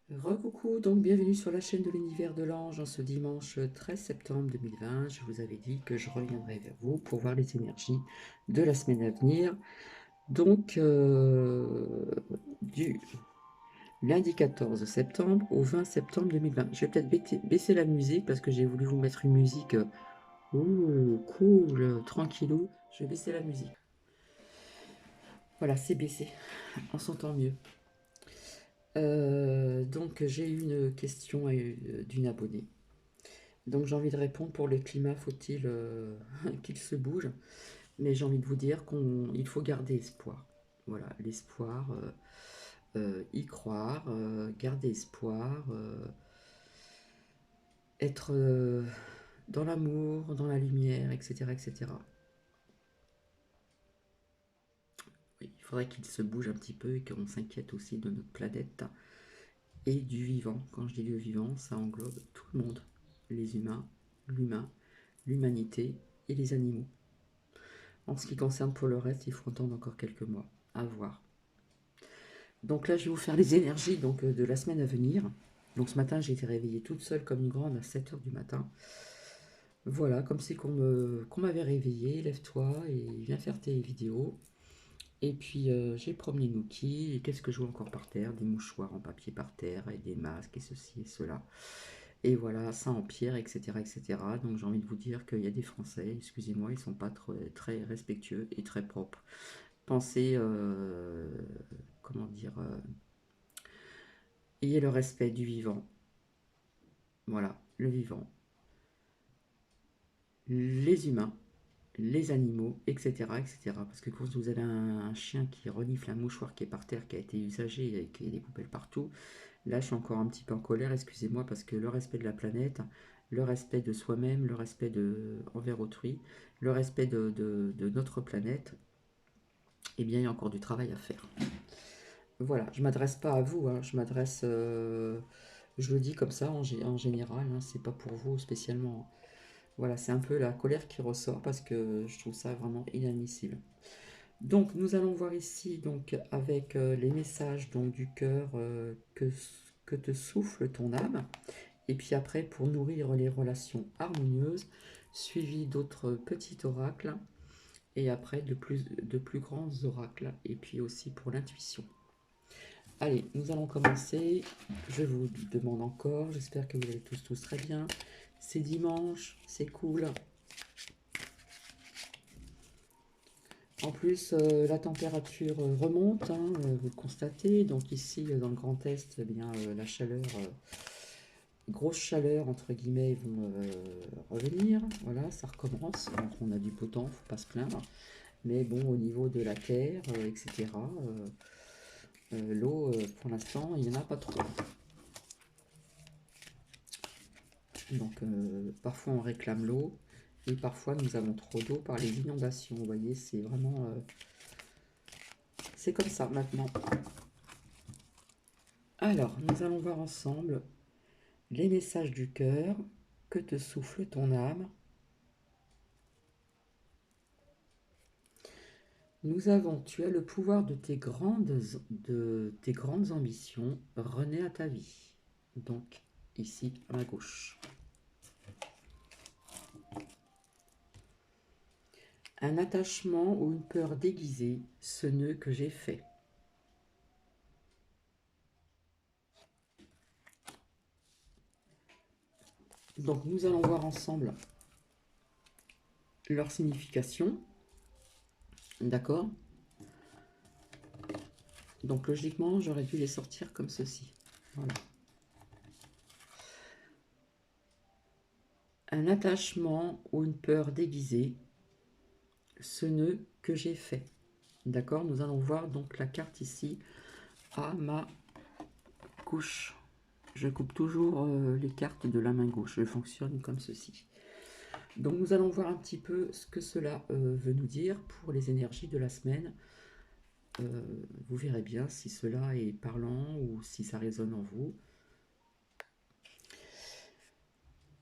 Recoucou, donc bienvenue sur la chaîne de l'univers de l'ange en ce dimanche 13 septembre 2020. Je vous avais dit que je reviendrai vers vous pour voir les énergies de la semaine à venir. Donc, du lundi 14 septembre au 20 septembre 2020. Je vais peut-être baisser la musique parce que j'ai voulu vous mettre une musique cool, tranquillou. Je vais baisser la musique. Voilà, c'est baissé. On s'entend mieux. Donc, j'ai eu une question d'une abonnée. Donc j'ai envie de répondre pour le climat, faut-il qu'il se bouge? Mais j'ai envie de vous dire qu'il faut garder espoir. Voilà, l'espoir, y croire, garder espoir, être dans l'amour, dans la lumière, etc. etc. Oui, il faudrait qu'il se bouge un petit peu et qu'on s'inquiète aussi de notre planète et du vivant. Quand je dis le vivant, ça englobe tout le monde, les humains, l'humanité et les animaux. En ce qui concerne pour le reste, il faut attendre encore quelques mois. À voir. Donc là, je vais vous faire les énergies de la semaine à venir. Donc ce matin, j'ai été réveillée toute seule comme une grande à 7 heures du matin. Voilà, comme c'est qu'on m'avait réveillée, lève-toi et viens faire tes vidéos. Et puis j'ai promené Nookie, et qu'est-ce que je vois encore par terre? Des mouchoirs en papier par terre, et des masques, et ceci et cela. Et voilà, ça empire, etc. etc. Donc j'ai envie de vous dire qu'il y a des Français, excusez-moi, ils ne sont pas très respectueux et très propres. Pensez, comment dire, ayez le respect du vivant. Voilà, le vivant, les humains, les animaux, etc. etc. Parce que quand vous avez un chien qui renifle un mouchoir qui est par terre, qui a été usagé et qui a des poubelles partout, là je suis encore un petit peu en colère, excusez-moi, parce que le respect de la planète, le respect de soi-même, le respect envers autrui, le respect de notre planète, eh bien il y a encore du travail à faire. Voilà, je m'adresse pas à vous, hein, je m'adresse, je le dis comme ça en général, hein, c'est pas pour vous spécialement. Voilà, c'est un peu la colère qui ressort parce que je trouve ça vraiment inadmissible. Donc, nous allons voir ici donc avec les messages donc du cœur que te souffle ton âme. Et puis après, pour nourrir les relations harmonieuses, suivi d'autres petits oracles. Et après, de plus grands oracles. Et puis aussi pour l'intuition. Allez, nous allons commencer. Je vous demande encore, j'espère que vous allez tous très bien. C'est dimanche, c'est cool. En plus, la température remonte, hein, vous le constatez. Donc ici, dans le Grand Est, eh bien, la chaleur, grosse chaleur, entre guillemets, vont revenir. Voilà, ça recommence. Donc on a du beau temps, faut pas se plaindre. Mais bon, au niveau de la terre, etc., l'eau, pour l'instant, il n'y en a pas trop. Donc parfois on réclame l'eau et parfois nous avons trop d'eau par les inondations. Vous voyez, c'est vraiment... c'est comme ça maintenant. Alors, nous allons voir ensemble les messages du cœur que te souffle ton âme. Nous avons, tu as le pouvoir de tes grandes ambitions, renaît à ta vie. Donc, ici, à ma gauche. Un attachement ou une peur déguisée, ce nœud que j'ai fait. Donc, nous allons voir ensemble leur signification. D'accord? Donc, logiquement, j'aurais dû les sortir comme ceci. Voilà. Un attachement ou une peur déguisée, ce nœud que j'ai fait. D'accord? Nous allons voir donc la carte ici à ma gauche. Je coupe toujours les cartes de la main gauche. Je fonctionne comme ceci. Donc nous allons voir un petit peu ce que cela veut nous dire pour les énergies de la semaine. Vous verrez bien si cela est parlant ou si ça résonne en vous.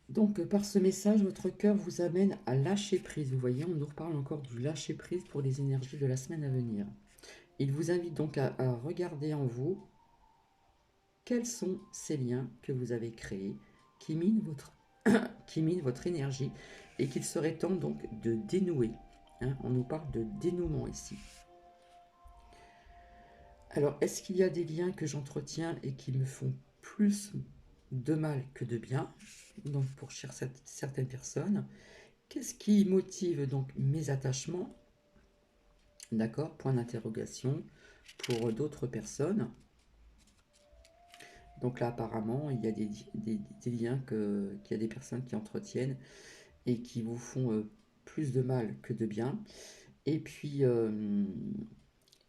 Donc par ce message, votre cœur vous amène à lâcher prise. Vous voyez, on nous reparle encore du lâcher prise pour les énergies de la semaine à venir. Il vous invite donc à regarder en vous quels sont ces liens que vous avez créés qui minent votre énergie et qu'il serait temps donc de dénouer. Hein, on nous parle de dénouement ici. Alors, est-ce qu'il y a des liens que j'entretiens et qui me font plus de mal que de bien, donc pour certaines personnes? Qu'est-ce qui motive donc mes attachements? D'accord, point d'interrogation pour d'autres personnes. Donc là, apparemment, il y a des liens qu'il y a des personnes qui entretiennent et qui vous font plus de mal que de bien. Et puis,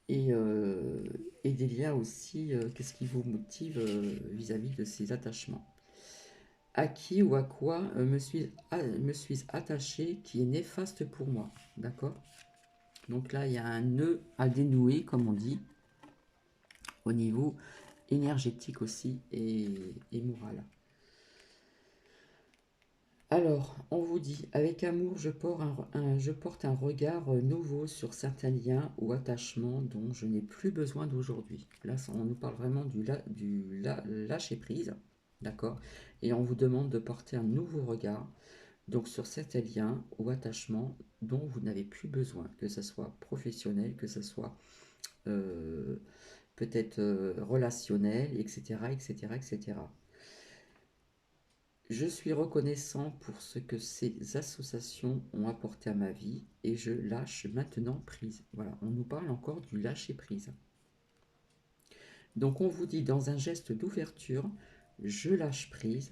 et des liens aussi, qu'est-ce qui vous motive vis-à-vis de ces attachements? À qui ou à quoi me suis attaché qui est néfaste pour moi? D'accord? Donc là, il y a un nœud à dénouer, comme on dit, au niveau énergétique aussi et moral. Alors, on vous dit, avec amour, je porte un regard nouveau sur certains liens ou attachements dont je n'ai plus besoin d'aujourd'hui. Là, on nous parle vraiment du lâcher prise, d'accord? Et on vous demande de porter un nouveau regard donc sur certains liens ou attachements dont vous n'avez plus besoin, que ce soit professionnel, que ce soit euh, peut-être relationnel, etc., etc., etc. Je suis reconnaissant pour ce que ces associations ont apporté à ma vie et je lâche maintenant prise. Voilà, on nous parle encore du lâcher prise. Donc on vous dit dans un geste d'ouverture, je lâche prise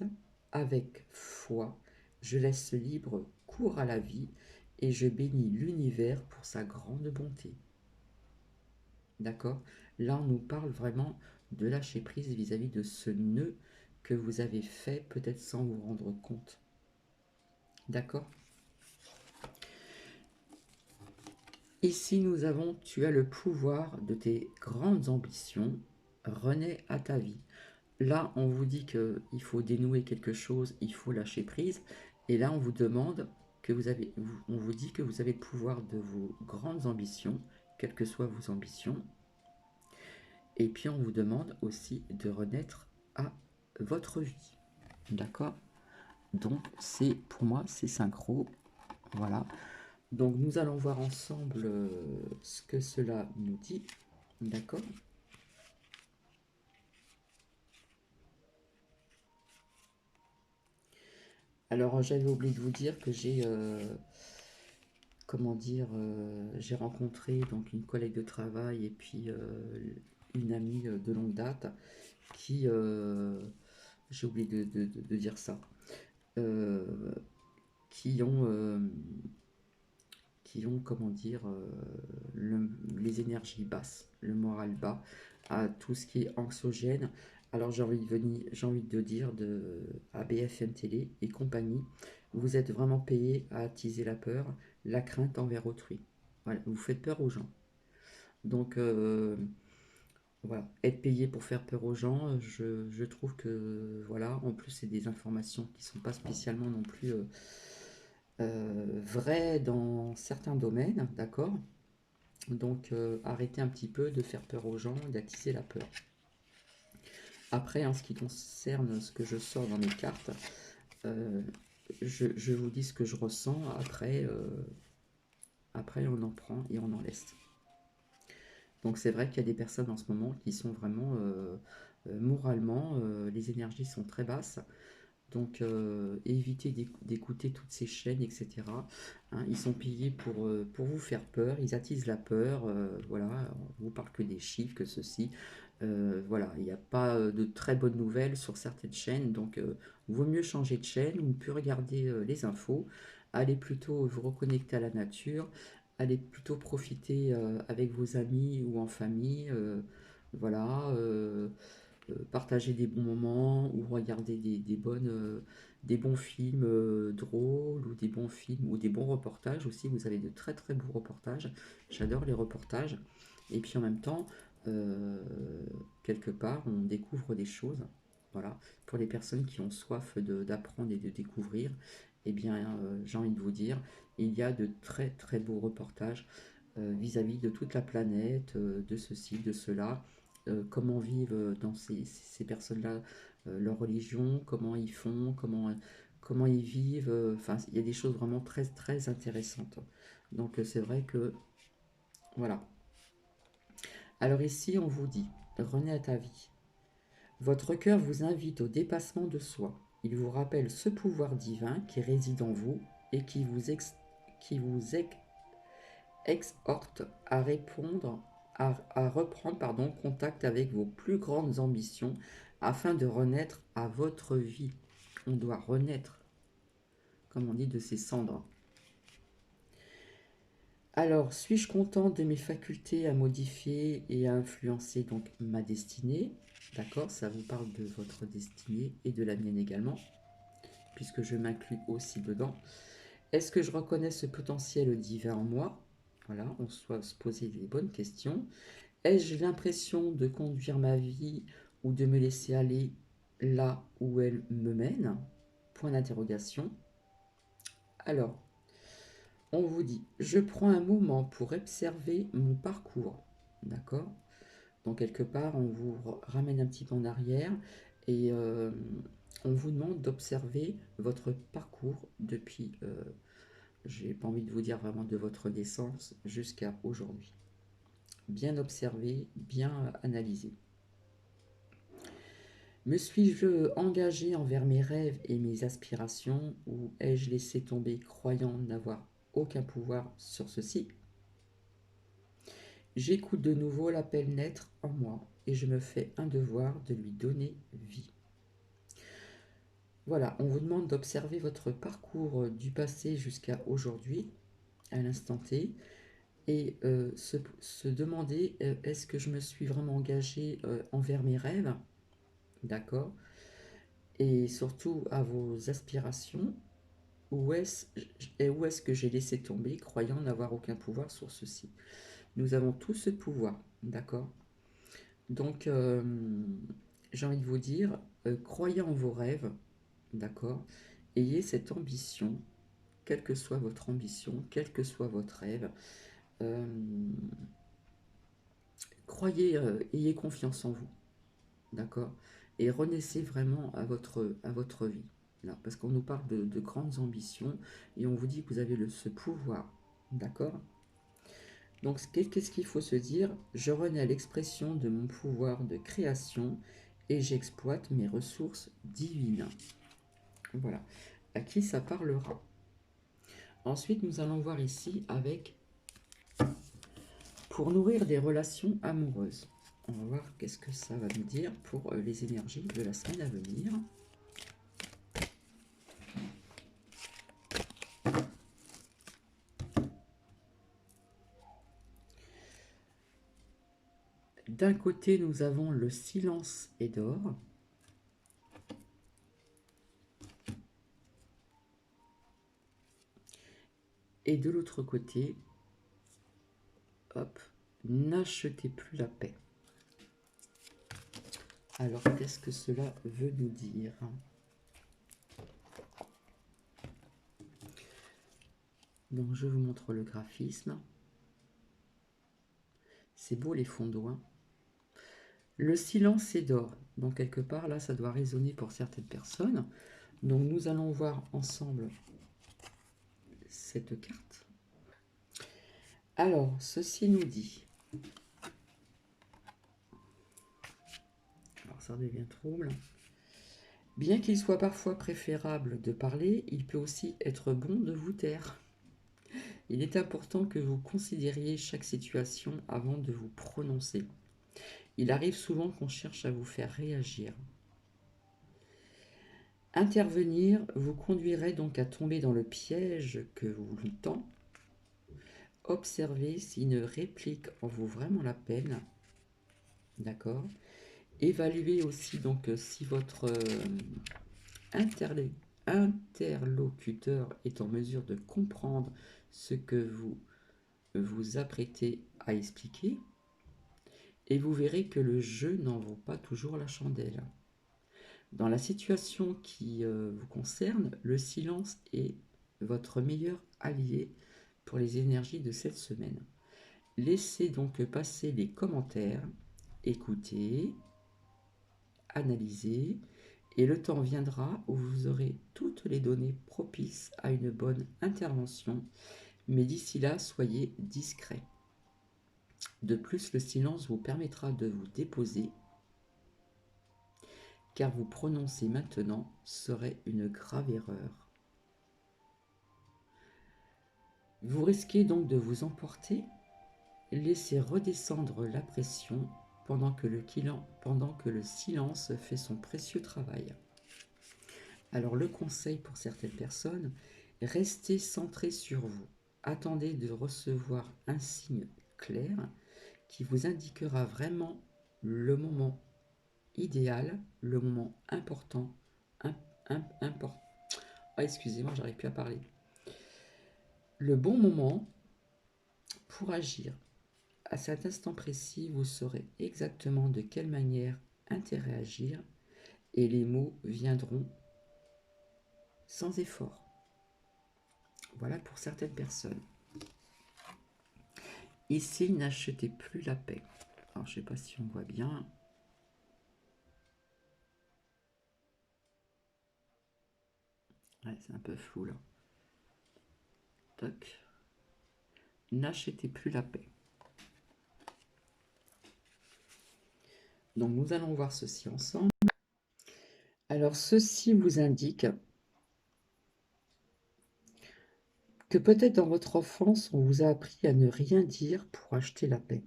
avec foi, je laisse libre cours à la vie et je bénis l'univers pour sa grande bonté. D'accord? Là, on nous parle vraiment de lâcher prise vis-à-vis de ce nœud que vous avez fait peut-être sans vous rendre compte. D'accord? Ici, nous avons, tu as le pouvoir de tes grandes ambitions, renais à ta vie. Là, on vous dit qu'il faut dénouer quelque chose, il faut lâcher prise. Et là, on vous demande on vous dit que vous avez le pouvoir de vos grandes ambitions, quelles que soient vos ambitions. Et puis, on vous demande aussi de renaître à votre vie. D'accord? Donc, pour moi, c'est synchro. Voilà. Donc, nous allons voir ensemble ce que cela nous dit. D'accord? Alors, j'avais oublié de vous dire que comment dire, j'ai rencontré donc une collègue de travail et puis une amie de longue date qui, j'ai oublié de dire ça, euh, qui ont, euh, qui ont, comment dire, les énergies basses, le moral bas, à tout ce qui est anxiogène. Alors j'ai envie de dire à BFM Télé et compagnie, vous êtes vraiment payé à attiser la peur, la crainte envers autrui. Voilà, vous faites peur aux gens. Donc voilà, être payé pour faire peur aux gens, je trouve que voilà, en plus c'est des informations qui ne sont pas spécialement non plus vraies dans certains domaines, d'accord? Donc arrêtez un petit peu de faire peur aux gens, d'attiser la peur. Après, en ce qui concerne ce que je sors dans mes cartes, euh, je vous dis ce que je ressens. Après, on en prend et on en laisse. Donc c'est vrai qu'il y a des personnes en ce moment qui sont vraiment moralement, les énergies sont très basses. Donc évitez d'écouter toutes ces chaînes, etc. Hein, ils sont payés pour vous faire peur, ils attisent la peur. Voilà, on vous parle que des chiffres, que ceci. Voilà, il n'y a pas de très bonnes nouvelles sur certaines chaînes, donc vaut mieux changer de chaîne ou plus regarder les infos. Allez plutôt vous reconnecter à la nature, allez plutôt profiter avec vos amis ou en famille. Voilà. Partager des bons moments ou regarder des bons films drôles ou des bons films ou des bons reportages aussi. Vous avez de très très beaux reportages. J'adore les reportages. Et puis en même temps, euh, quelque part, on découvre des choses. Voilà. Pour les personnes qui ont soif d'apprendre et de découvrir, eh bien, j'ai envie de vous dire, il y a de très très beaux reportages vis-à-vis de toute la planète, de ceci, de cela comment vivent dans ces personnes-là leur religion, comment ils font, comment ils vivent. Enfin, il y a des choses vraiment très, très intéressantes. Donc, c'est vrai que, voilà. Alors ici, on vous dit, René à ta vie. Votre cœur vous invite au dépassement de soi. Il vous rappelle ce pouvoir divin qui réside en vous et qui vous exhorte à répondre, à reprendre contact avec vos plus grandes ambitions afin de renaître à votre vie. On doit renaître, comme on dit, de ses cendres. Alors, suis-je content de mes facultés à modifier et à influencer donc ma destinée? D'accord, ça vous parle de votre destinée et de la mienne également, puisque je m'inclus aussi dedans. Est-ce que je reconnais ce potentiel divin en moi? Voilà, on doit se poser les bonnes questions. Ai-je l'impression de conduire ma vie ou de me laisser aller là où elle me mène? Point d'interrogation. Alors, on vous dit, je prends un moment pour observer mon parcours. D'accord? Donc quelque part, on vous ramène un petit peu en arrière et on vous demande d'observer votre parcours depuis, j'ai pas envie de vous dire vraiment de votre naissance jusqu'à aujourd'hui. Bien observer, bien analyser. Me suis-je engagé envers mes rêves et mes aspirations ou ai-je laissé tomber croyant n'avoir aucun pouvoir sur ceci? J'écoute de nouveau l'appel naître en moi et je me fais un devoir de lui donner vie. Voilà, on vous demande d'observer votre parcours du passé jusqu'à aujourd'hui, à l'instant T, et se demander est-ce que je me suis vraiment engagé envers mes rêves, d'accord, et surtout à vos aspirations, où est-ce que j'ai laissé tomber, croyant n'avoir aucun pouvoir sur ceci. Nous avons tous ce pouvoir, d'accord. Donc, j'ai envie de vous dire, croyez en vos rêves, d'accord. Ayez cette ambition, quelle que soit votre ambition, quel que soit votre rêve. Euh, Croyez, ayez confiance en vous, d'accord. Et renaissez vraiment à votre vie. Là, parce qu'on nous parle de grandes ambitions et on vous dit que vous avez ce pouvoir, d'accord. Donc, qu'est-ce qu'il faut se dire? Je renais à l'expression de mon pouvoir de création et j'exploite mes ressources divines. Voilà. À qui ça parlera? Ensuite, nous allons voir ici avec pour nourrir des relations amoureuses. On va voir qu'est-ce que ça va nous dire pour les énergies de la semaine à venir. D'un côté, nous avons le silence est d'or. Et de l'autre côté, hop, n'achetez plus la paix. Alors, qu'est-ce que cela veut nous dire? Donc, je vous montre le graphisme. C'est beau les fonds d'eau. Hein. Le silence est d'or. Donc, quelque part, là, ça doit résonner pour certaines personnes. Donc, nous allons voir ensemble cette carte. Alors, ceci nous dit... Alors, ça devient trouble. Bien qu'il soit parfois préférable de parler, il peut aussi être bon de vous taire. Il est important que vous considériez chaque situation avant de vous prononcer. Il arrive souvent qu'on cherche à vous faire réagir. Intervenir vous conduirait donc à tomber dans le piège que vous tend. Observez si une réplique en vaut vraiment la peine. D'accord. Évaluez aussi donc si votre interlocuteur est en mesure de comprendre ce que vous vous apprêtez à expliquer. Et vous verrez que le jeu n'en vaut pas toujours la chandelle. Dans la situation qui vous concerne, le silence est votre meilleur allié pour les énergies de cette semaine. Laissez donc passer les commentaires écouter, analyser, et le temps viendra où vous aurez toutes les données propices à une bonne intervention, mais d'ici là, soyez discret. De plus, le silence vous permettra de vous déposer, car vous prononcer maintenant serait une grave erreur. Vous risquez donc de vous emporter, laissez redescendre la pression pendant que le silence fait son précieux travail. Alors le conseil pour certaines personnes, restez centré sur vous. Attendez de recevoir un signe clair qui vous indiquera vraiment le moment idéal, le moment important. Excusez-moi, j'arrive plus à parler. Le bon moment pour agir. À cet instant précis, vous saurez exactement de quelle manière interagir et les mots viendront sans effort. Voilà pour certaines personnes. Ici, n'achetez plus la paix. Alors, je ne sais pas si on voit bien. Ouais, c'est un peu flou là. Toc. N'achetez plus la paix. Donc, nous allons voir ceci ensemble. Alors, ceci vous indique que peut-être dans votre enfance, on vous a appris à ne rien dire pour acheter la paix.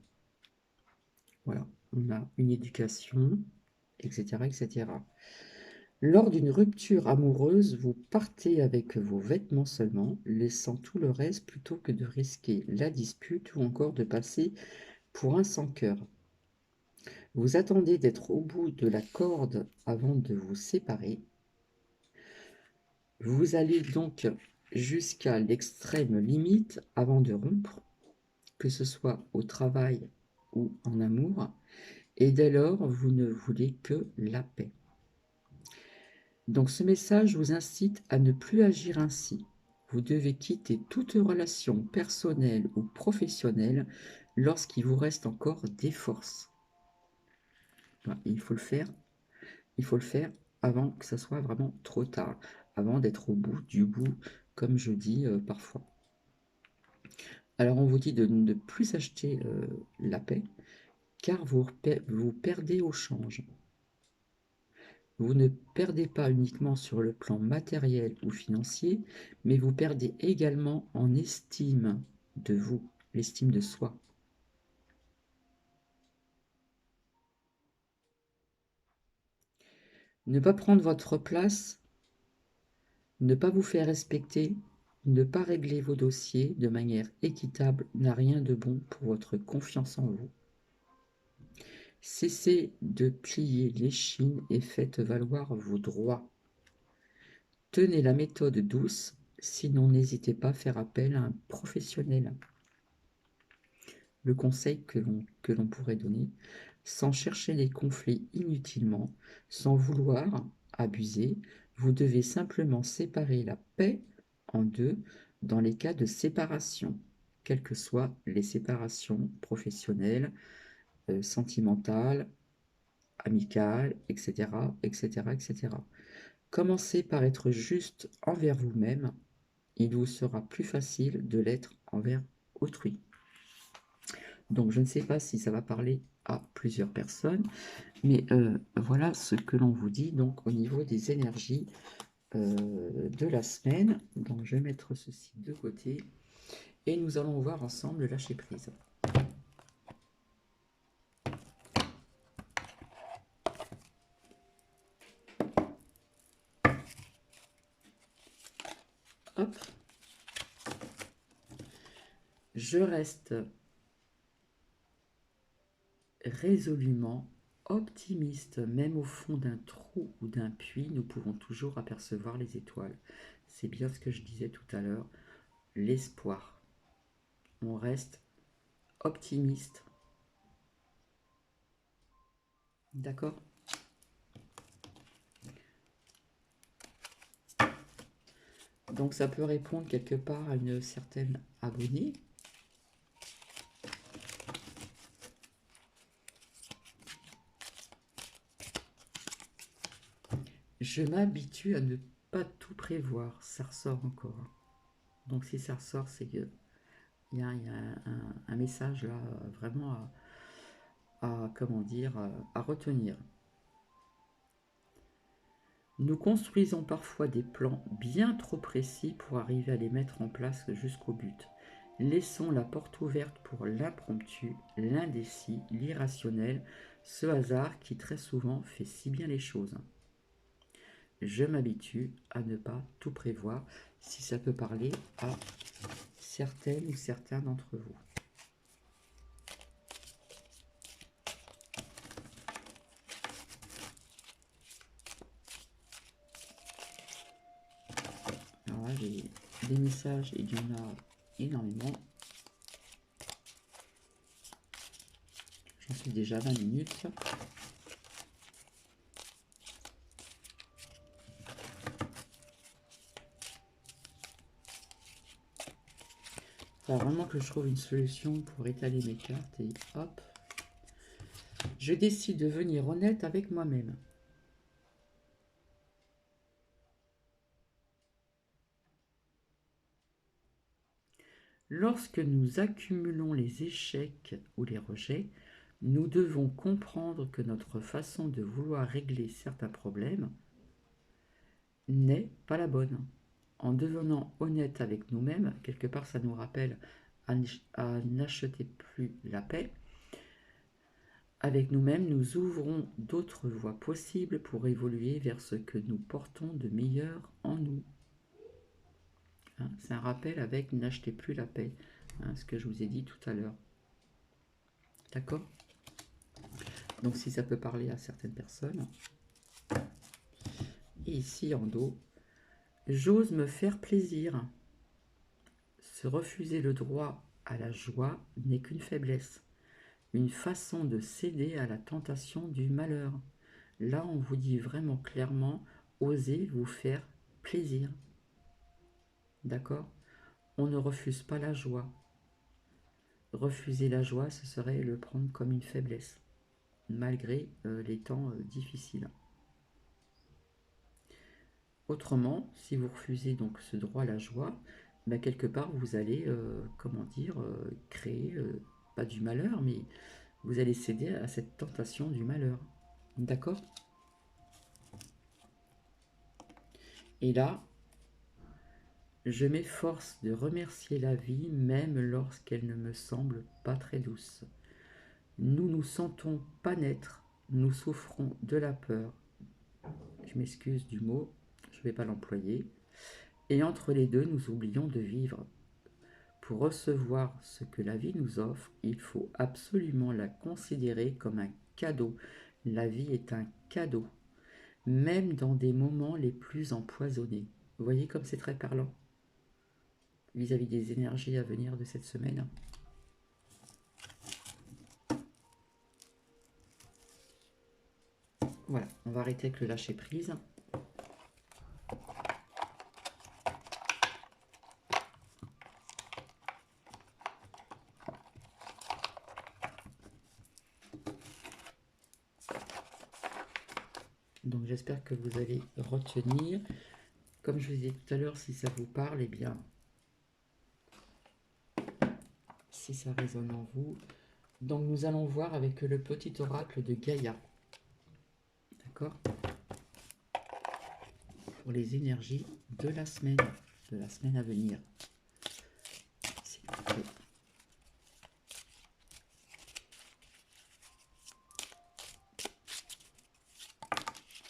Voilà, on a une éducation, etc., etc. Lors d'une rupture amoureuse, vous partez avec vos vêtements seulement, laissant tout le reste plutôt que de risquer la dispute ou encore de passer pour un sans-cœur. Vous attendez d'être au bout de la corde avant de vous séparer. Vous allez donc jusqu'à l'extrême limite avant de rompre, que ce soit au travail ou en amour, et dès lors, vous ne voulez que la paix. Donc ce message vous incite à ne plus agir ainsi. Vous devez quitter toute relation personnelle ou professionnelle lorsqu'il vous reste encore des forces. Voilà, il faut le faire avant que ça soit vraiment trop tard, avant d'être au bout du bout, comme je dis parfois. Alors on vous dit de ne plus acheter la paix, car vous perdez au change. Vous ne perdez pas uniquement sur le plan matériel ou financier, mais vous perdez également en estime de vous, l'estime de soi. Ne pas prendre votre place, ne pas vous faire respecter, ne pas régler vos dossiers de manière équitable n'a rien de bon pour votre confiance en vous. Cessez de plier l'échine et faites valoir vos droits. Tenez la méthode douce, sinon n'hésitez pas à faire appel à un professionnel. Le conseil que l'on pourrait donner, sans chercher les conflits inutilement, sans vouloir abuser, vous devez simplement séparer la paix en deux dans les cas de séparation, quelles que soient les séparations professionnelles, sentimentales, amicales, etc., etc., etc. Commencez par être juste envers vous-même, il vous sera plus facile de l'être envers autrui. Donc je ne sais pas si ça va parler à plusieurs personnes, mais voilà ce que l'on vous dit donc au niveau des énergies de la semaine. Donc je vais mettre ceci de côté et nous allons voir ensemble le lâcher prise. Hop. Je reste résolument optimiste, même au fond d'un trou ou d'un puits, nous pouvons toujours apercevoir les étoiles. C'est bien ce que je disais tout à l'heure, l'espoir. On reste optimiste. D'accord ? Donc ça peut répondre quelque part à une certaine agonie. Je m'habitue à ne pas tout prévoir. Ça ressort encore. Donc si ça ressort, c'est que il y a un message là, vraiment comment dire, à retenir. Nous construisons parfois des plans bien trop précis pour arriver à les mettre en place jusqu'au but. Laissons la porte ouverte pour l'impromptu, l'indécis, l'irrationnel, ce hasard qui très souvent fait si bien les choses. Je m'habitue à ne pas tout prévoir, si ça peut parler à certaines ou certains d'entre vous. Alors là, j'ai des messages, et il y en a énormément. J'en suis déjà à 20 minutes. Il faut vraiment que je trouve une solution pour étaler mes cartes et hop. Je décide de venir honnête avec moi-même. Lorsque nous accumulons les échecs ou les rejets, nous devons comprendre que notre façon de vouloir régler certains problèmes n'est pas la bonne. En devenant honnête avec nous-mêmes, quelque part ça nous rappelle à n'acheter plus la paix. Avec nous-mêmes, nous ouvrons d'autres voies possibles pour évoluer vers ce que nous portons de meilleur en nous. Hein, c'est un rappel avec n'achetez plus la paix, hein, ce que je vous ai dit tout à l'heure. D'accord? Donc si ça peut parler à certaines personnes. Et ici en dos, j'ose me faire plaisir. Se refuser le droit à la joie n'est qu'une faiblesse, une façon de céder à la tentation du malheur. Là, on vous dit vraiment clairement, osez vous faire plaisir. D'accord? On ne refuse pas la joie. Refuser la joie, ce serait le prendre comme une faiblesse, malgré les temps difficiles. Autrement, si vous refusez donc ce droit à la joie, ben quelque part vous allez, comment dire, créer, pas du malheur, mais vous allez céder à cette tentation du malheur. D'accord? Et là, je m'efforce de remercier la vie même lorsqu'elle ne me semble pas très douce. Nous nous sentons pas naître, nous souffrons de la peur. Je m'excuse du mot, je ne vais pas l'employer. Et entre les deux, nous oublions de vivre. Pour recevoir ce que la vie nous offre, il faut absolument la considérer comme un cadeau. La vie est un cadeau, même dans des moments les plus empoisonnés. Vous voyez comme c'est très parlant vis-à-vis des énergies à venir de cette semaine. Voilà, on va arrêter avec le lâcher prise. Donc j'espère que vous allez retenir. Comme je vous disais tout à l'heure, si ça vous parle, eh bien, si ça résonne en vous. Donc nous allons voir avec le petit oracle de Gaïa. D'accord? Pour les énergies de la semaine à venir. S'il vous plaît.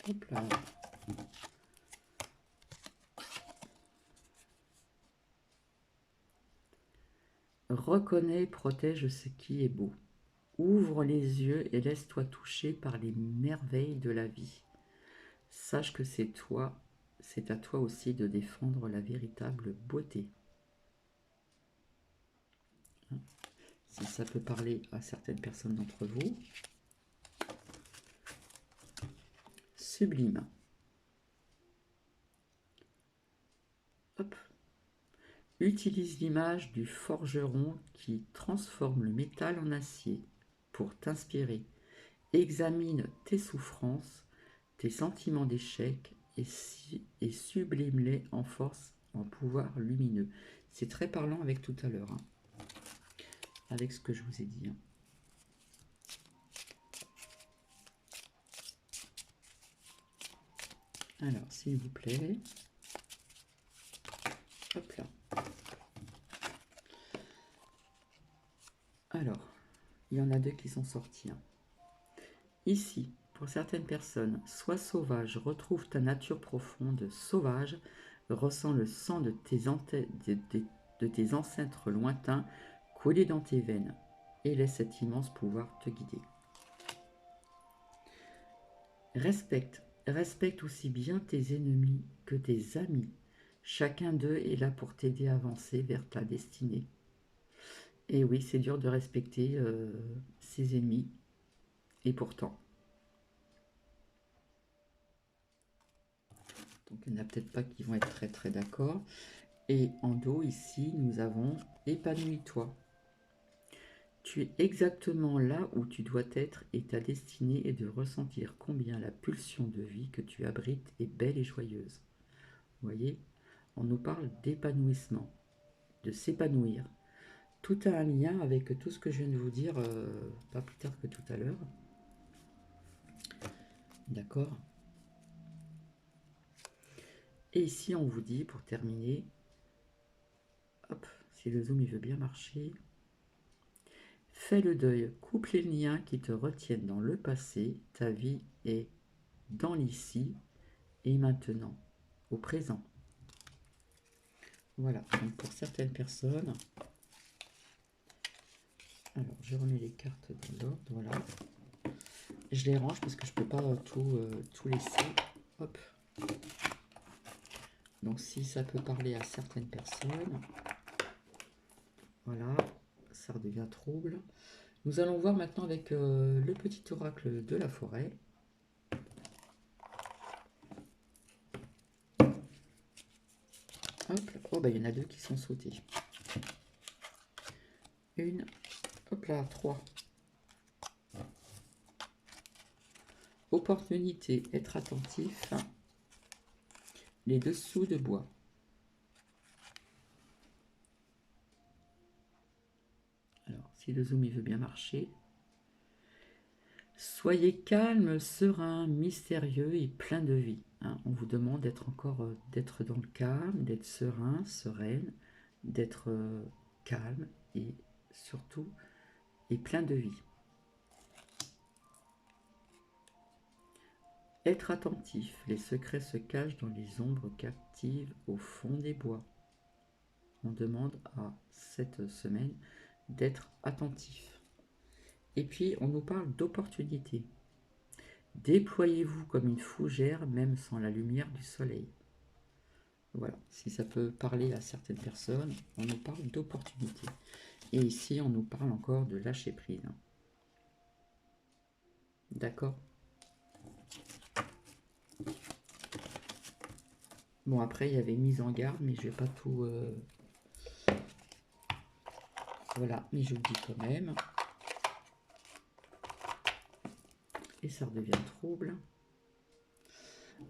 Hop là. Reconnais, protège ce qui est beau. Ouvre les yeux et laisse-toi toucher par les merveilles de la vie. Sache que c'est à toi aussi de défendre la véritable beauté. Si ça peut parler à certaines personnes d'entre vous. Sublime. Hop. Utilise l'image du forgeron qui transforme le métal en acier pour t'inspirer. Examine tes souffrances, tes sentiments d'échec et sublime-les en force, en pouvoir lumineux. C'est très parlant avec tout à l'heure, hein, avec ce que je vous ai dit. Hein. Alors, s'il vous plaît. Hop là. Alors, il y en a deux qui sont sortis. Hein. Ici, pour certaines personnes, sois sauvage, retrouve ta nature profonde, sauvage, ressens le sang de tes ancêtres lointains couler dans tes veines et laisse cet immense pouvoir te guider. Respecte aussi bien tes ennemis que tes amis. Chacun d'eux est là pour t'aider à avancer vers ta destinée. Et oui, c'est dur de respecter ses ennemis, et pourtant. Donc il n'y en a peut-être pas qui vont être très très d'accord. Et en dos, ici, nous avons « Épanouis-toi ». Tu es exactement là où tu dois être et ta destinée est de ressentir combien la pulsion de vie que tu abrites est belle et joyeuse. Vous voyez, on nous parle d'épanouissement, de s'épanouir. Tout a un lien avec tout ce que je viens de vous dire, pas plus tard que tout à l'heure. D'accord? Et ici, on vous dit, pour terminer, hop, si le zoom il veut bien marcher, fais le deuil, coupe les liens qui te retiennent dans le passé, ta vie est dans l'ici et maintenant, au présent. Voilà, donc pour certaines personnes, alors je remets les cartes dans l'ordre, voilà. Je les range parce que je ne peux pas tout laisser. Hop. Donc si ça peut parler à certaines personnes, voilà, ça redevient trouble. Nous allons voir maintenant avec le petit oracle de la forêt. Hop, oh bah il y en a deux qui sont sautés. Une, hop là, 3. Opportunité, être attentif. Les dessous de bois. Alors, si le zoom il veut bien marcher. Soyez calme, serein, mystérieux et plein de vie. Hein, on vous demande d'être d'être dans le calme, d'être serein, sereine, d'être calme et surtout et plein de vie. Être attentif, les secrets se cachent dans les ombres captives au fond des bois. On demande à cette semaine d'être attentif. Et puis on nous parle d'opportunité. Déployez-vous comme une fougère même sans la lumière du soleil. Voilà, si ça peut parler à certaines personnes, on nous parle d'opportunité. Et ici, on nous parle encore de lâcher prise. D'accord? Bon, après, il y avait mise en garde, mais je vais pas tout... Voilà, mais je vous dis quand même. Et ça redevient trouble.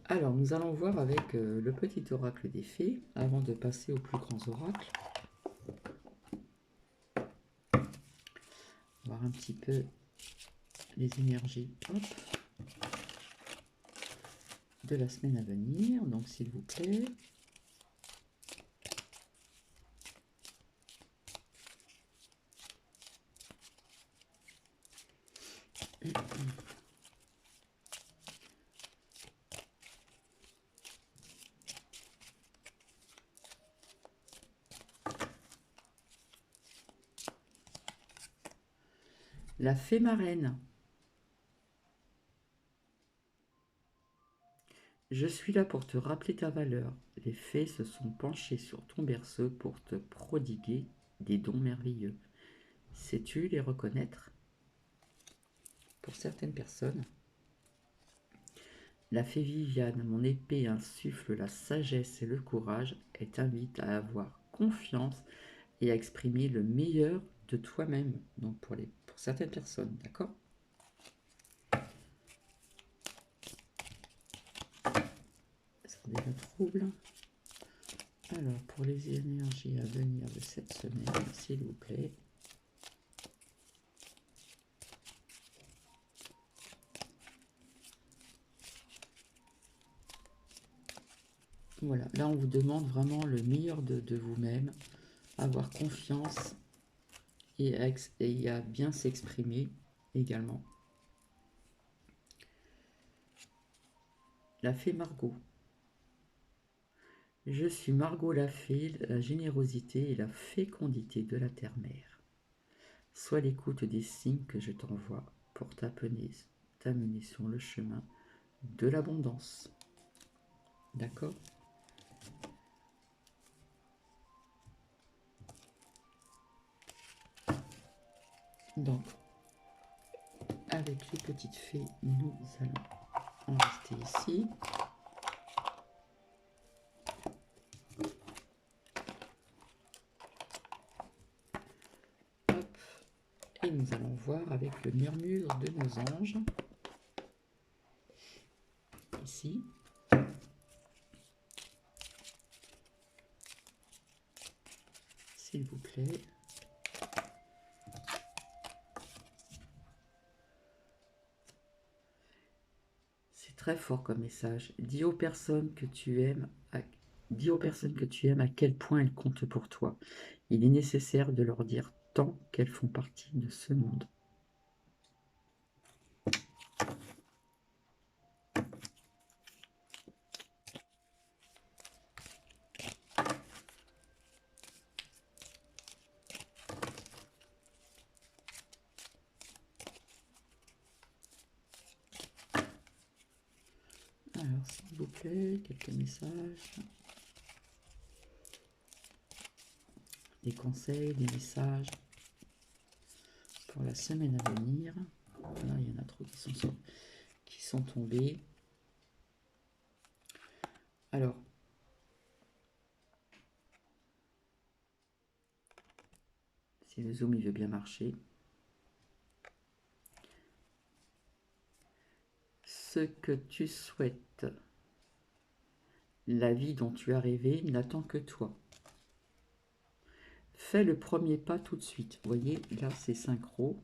Alors, nous allons voir avec le petit oracle des fées, avant de passer aux plus grands oracles. Voir un petit peu les énergies de la semaine à venir. Donc, s'il vous plaît. La fée marraine. Je suis là pour te rappeler ta valeur. Les fées se sont penchées sur ton berceau pour te prodiguer des dons merveilleux. Sais-tu les reconnaître? Pour certaines personnes, la fée Viviane, mon épée insuffle la sagesse et le courage, elle t'invite à avoir confiance et à exprimer le meilleur de toi-même. Donc pour certaines personnes, d'accord? garder le trouble. Alors, pour les énergies à venir de cette semaine, s'il vous plaît. Voilà, là on vous demande vraiment le meilleur de vous-même, avoir confiance et à bien s'exprimer également. La fée Margot. Je suis Margot la fée, la générosité et la fécondité de la terre-mère. Sois l'écoute des signes que je t'envoie pour t'amener sur le chemin de l'abondance. D'accord? Donc, avec les petites fées, nous allons en rester ici. Hop. Et nous allons voir avec le murmure de nos anges. Ici. S'il vous plaît. C'est très fort comme message. Dis aux personnes que tu aimes à quel point elles comptent pour toi. Il est nécessaire de leur dire tant qu'elles font partie de ce monde. Alors, s'il vous plaît, quelques messages. Des conseils, des messages pour la semaine à venir. Là, il y en a trop qui sont tombés. Alors, si le zoom il veut bien marcher. Ce que tu souhaites, la vie dont tu as rêvé n'attend que toi. Fais le premier pas tout de suite. Vous voyez, là, c'est synchro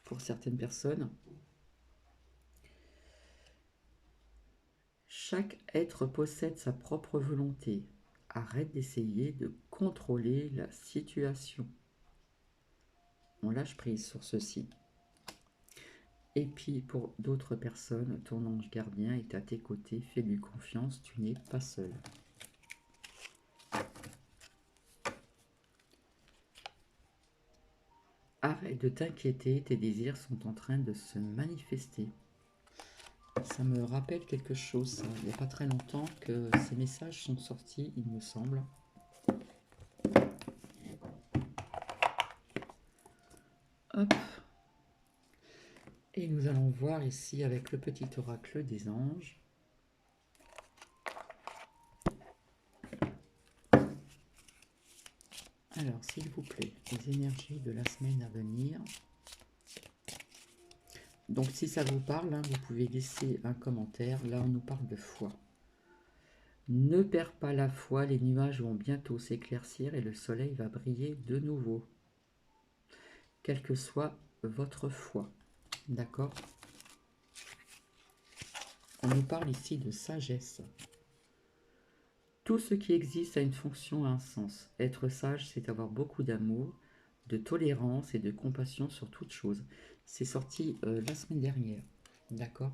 pour certaines personnes. Chaque être possède sa propre volonté. Arrête d'essayer de contrôler la situation. On lâche prise sur ceci. Et puis, pour d'autres personnes, ton ange gardien est à tes côtés. Fais-lui confiance, tu n'es pas seul. Arrête de t'inquiéter, tes désirs sont en train de se manifester. Ça me rappelle quelque chose, ça. Il n'y a pas très longtemps que ces messages sont sortis, il me semble. Hop. Et nous allons voir ici avec le petit oracle des anges. Alors, s'il vous plaît, les énergies de la semaine à venir. Donc, si ça vous parle, hein, vous pouvez laisser un commentaire. Là, on nous parle de foi. Ne perds pas la foi, les nuages vont bientôt s'éclaircir et le soleil va briller de nouveau. Quelle que soit votre foi. D'accord? On nous parle ici de sagesse. Tout ce qui existe a une fonction, un sens. Être sage, c'est avoir beaucoup d'amour, de tolérance et de compassion sur toute chose. C'est sorti la semaine dernière. D'accord?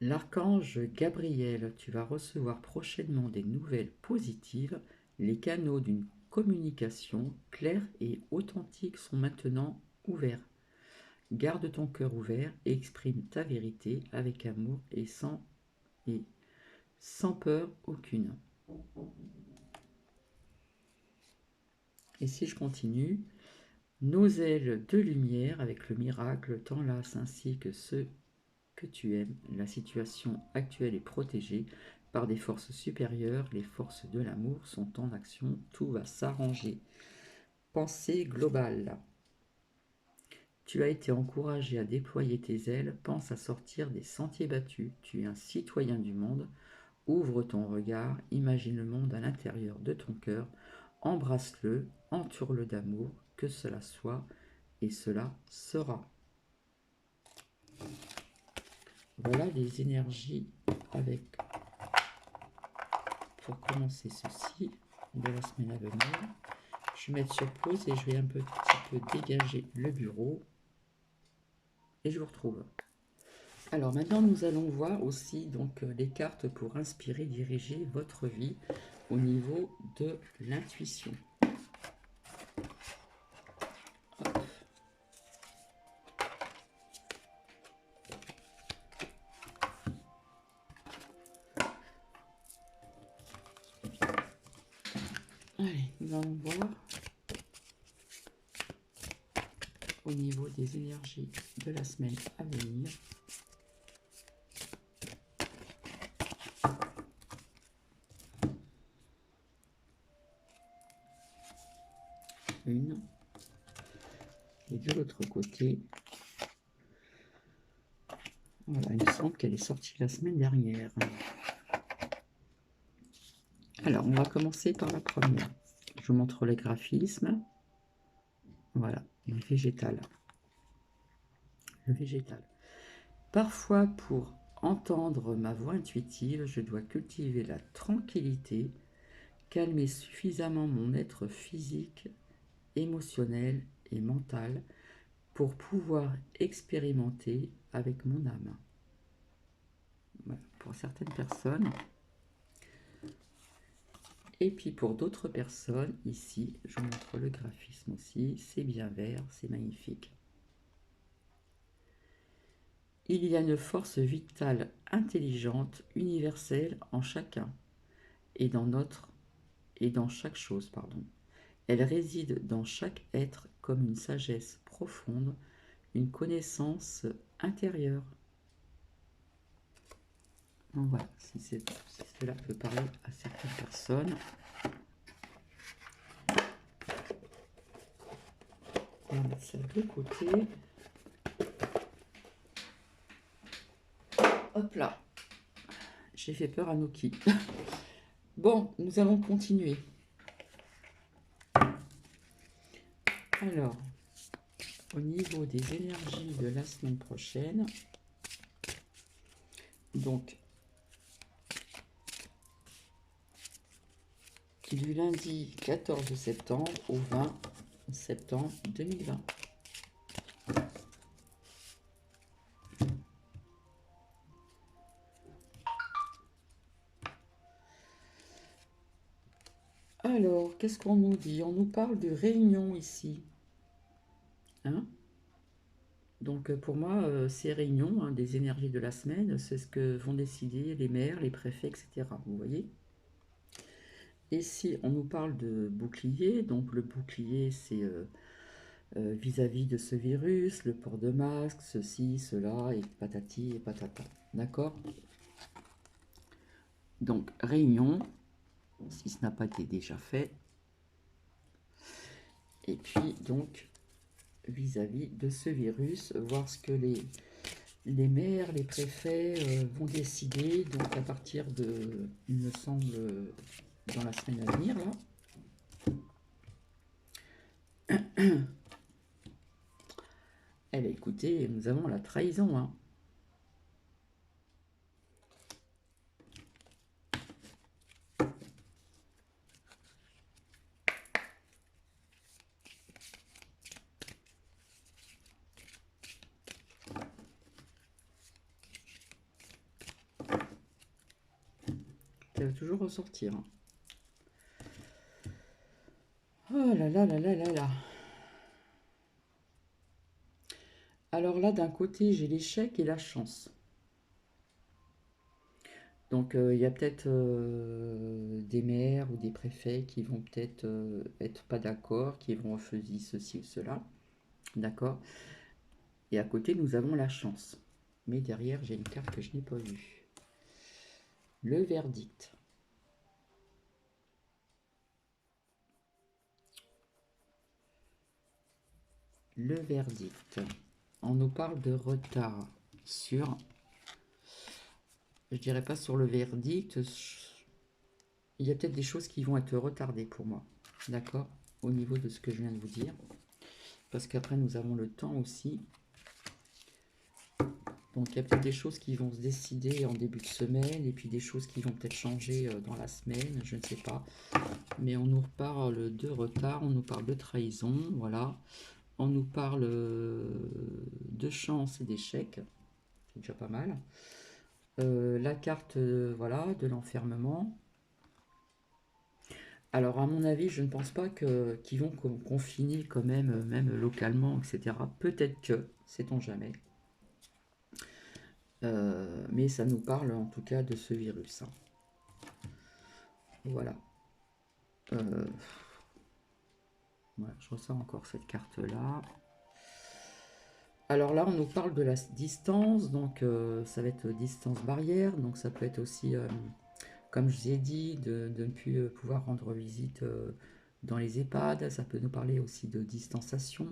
L'archange Gabriel, tu vas recevoir prochainement des nouvelles positives. Les canaux d'une communication claire et authentique sont maintenant ouverts. Garde ton cœur ouvert et exprime ta vérité avec amour et sans peur aucune. Et si je continue, nos ailes de lumière avec le miracle t'enlacent ainsi que ceux que tu aimes. La situation actuelle est protégée par des forces supérieures. Les forces de l'amour sont en action. Tout va s'arranger. Pensée globale. Tu as été encouragé à déployer tes ailes, pense à sortir des sentiers battus. Tu es un citoyen du monde. Ouvre ton regard, imagine le monde à l'intérieur de ton cœur, embrasse-le, entoure-le d'amour, que cela soit, et cela sera. Voilà les énergies avec, pour commencer ceci, de la semaine à venir. Je vais mettre sur pause et je vais un petit peu dégager le bureau. Et je vous retrouve. Alors maintenant, nous allons voir aussi donc les cartes pour inspirer, diriger votre vie au niveau de l'intuition. Allez, nous allons voir au niveau des énergies de la semaine à venir. Une. Et de l'autre côté, voilà, il me semble qu'elle est sortie la semaine dernière. Alors, on va commencer par la première. Je vous montre les graphismes. Voilà, le végétal. Le végétal. Parfois, pour entendre ma voix intuitive, je dois cultiver la tranquillité, calmer suffisamment mon être physique, émotionnel et mental pour pouvoir expérimenter avec mon âme. Voilà, pour certaines personnes. Et puis pour d'autres personnes, ici, je vous montre le graphisme aussi, c'est bien vert, c'est magnifique. Il y a une force vitale, intelligente, universelle en chacun et dans chaque chose, pardon. Elle réside dans chaque être comme une sagesse profonde, une connaissance intérieure. Donc voilà, si cela peut parler à certaines personnes. On va mettre ça de côté. Hop là. J'ai fait peur à Noki. Bon, nous allons continuer. Alors, au niveau des énergies de la semaine prochaine, donc, du lundi 14 septembre au 20 septembre 2020. Alors, qu'est-ce qu'on nous dit? On nous parle de réunion ici. Hein? Donc, pour moi, ces réunions, hein, des énergies de la semaine, c'est ce que vont décider les maires, les préfets, etc. Vous voyez? Ici, on nous parle de bouclier. Donc, le bouclier, c'est vis-à-vis de ce virus, le port de masque, ceci, cela, et patati et patata. D'accord? Donc, réunion, si ce n'a pas été déjà fait. Et puis, donc, vis-à-vis de ce virus, voir ce que les maires, les préfets vont décider, donc à partir de, il me semble, dans la semaine à venir, là. Eh bien, écoutez, nous avons la trahison, hein. Ça va toujours ressortir, hein. Oh là là là là là là. Alors là, d'un côté, j'ai l'échec et la chance. Donc, il y a peut-être des maires ou des préfets qui vont peut-être être pas d'accord, qui vont refuser ceci ou cela. D'accord? Et à côté, nous avons la chance. Mais derrière, j'ai une carte que je n'ai pas vue. Le verdict. Le verdict. On nous parle de retard sur, je dirais pas sur le verdict, il y a peut-être des choses qui vont être retardées pour moi, d'accord, au niveau de ce que je viens de vous dire, parce qu'après nous avons le temps aussi. Donc il y a peut-être des choses qui vont se décider en début de semaine, et puis des choses qui vont peut-être changer dans la semaine, je ne sais pas. Mais on nous parle de retard, on nous parle de trahison, voilà. On nous parle de chance et d'échec, c'est déjà pas mal. La carte, voilà, de l'enfermement. Alors à mon avis, je ne pense pas qu'ils vont confiner quand même, même localement, etc. Peut-être que, sait-on jamais. Mais ça nous parle en tout cas de ce virus, hein. Voilà. Voilà, je ressens encore cette carte-là. Alors là, on nous parle de la distance, donc ça va être distance barrière, donc ça peut être aussi, comme je vous ai dit, de ne plus pouvoir rendre visite dans les EHPAD, ça peut nous parler aussi de distanciation,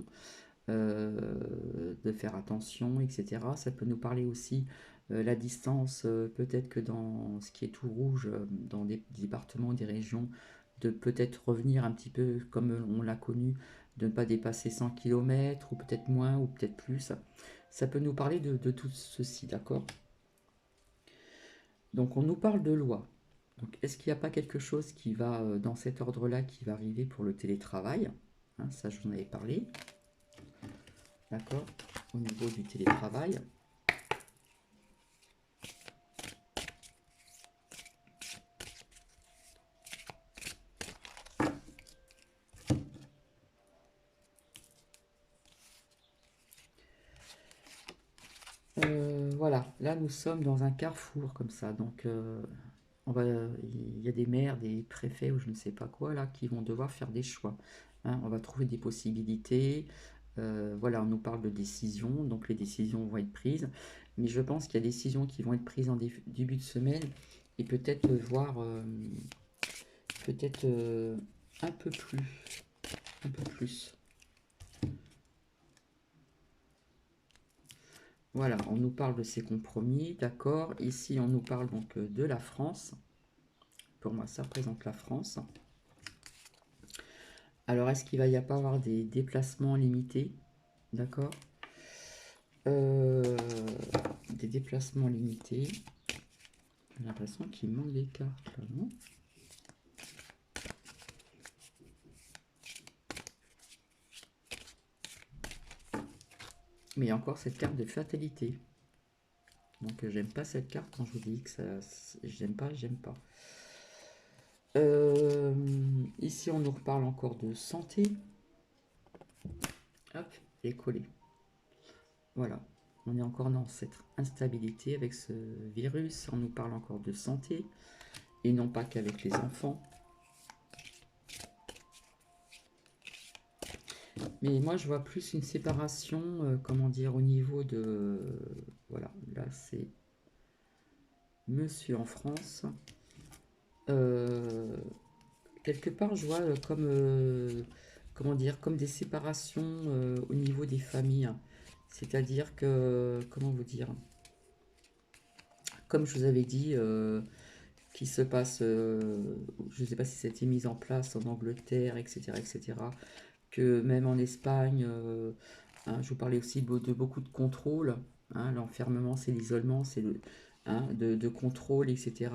de faire attention, etc. Ça peut nous parler aussi la distance, peut-être que dans ce qui est tout rouge, dans des départements, des régions, de peut-être revenir un petit peu comme on l'a connu, de ne pas dépasser 100 km, ou peut-être moins, ou peut-être plus. Ça peut nous parler de tout ceci, d'accord? Donc on nous parle de loi. Donc est-ce qu'il n'y a pas quelque chose qui va, dans cet ordre-là, qui va arriver pour le télétravail? Hein, ça, je vous en avais parlé. D'accord? Au niveau du télétravail. Voilà, là nous sommes dans un carrefour comme ça. Donc il y a des maires, des préfets ou je ne sais pas quoi là qui vont devoir faire des choix, hein. On va trouver des possibilités. Voilà, on nous parle de décisions, donc les décisions vont être prises. Mais je pense qu'il y a des décisions qui vont être prises en début de semaine et peut-être voir peut-être un peu plus, un peu plus. Voilà, on nous parle de ces compromis, d'accord. Ici, on nous parle donc de la France. Pour moi, ça représente la France. Alors, est-ce qu'il va y avoir des déplacements limités? D'accord. Des déplacements limités. J'ai l'impression qu'il manque des cartes là, non? Mais il y a encore cette carte de fatalité. Donc, j'aime pas cette carte quand je vous dis que ça. J'aime pas, j'aime pas. Ici, on nous reparle encore de santé. Hop, et collé. Voilà, on est encore dans cette instabilité avec ce virus. On nous parle encore de santé et non pas qu'avec les enfants. Mais moi, je vois plus une séparation, comment dire, au niveau de... Voilà, là, c'est monsieur en France. Quelque part, je vois comme... comment dire, comme des séparations au niveau des familles. C'est-à-dire que... Comment vous dire? Comme je vous avais dit... qui se passe, je ne sais pas si c'était mis en place en Angleterre, etc., que même en Espagne, hein, je vous parlais aussi de beaucoup de contrôle, hein, l'enfermement, c'est l'isolement, c'est le, hein, de contrôle, etc.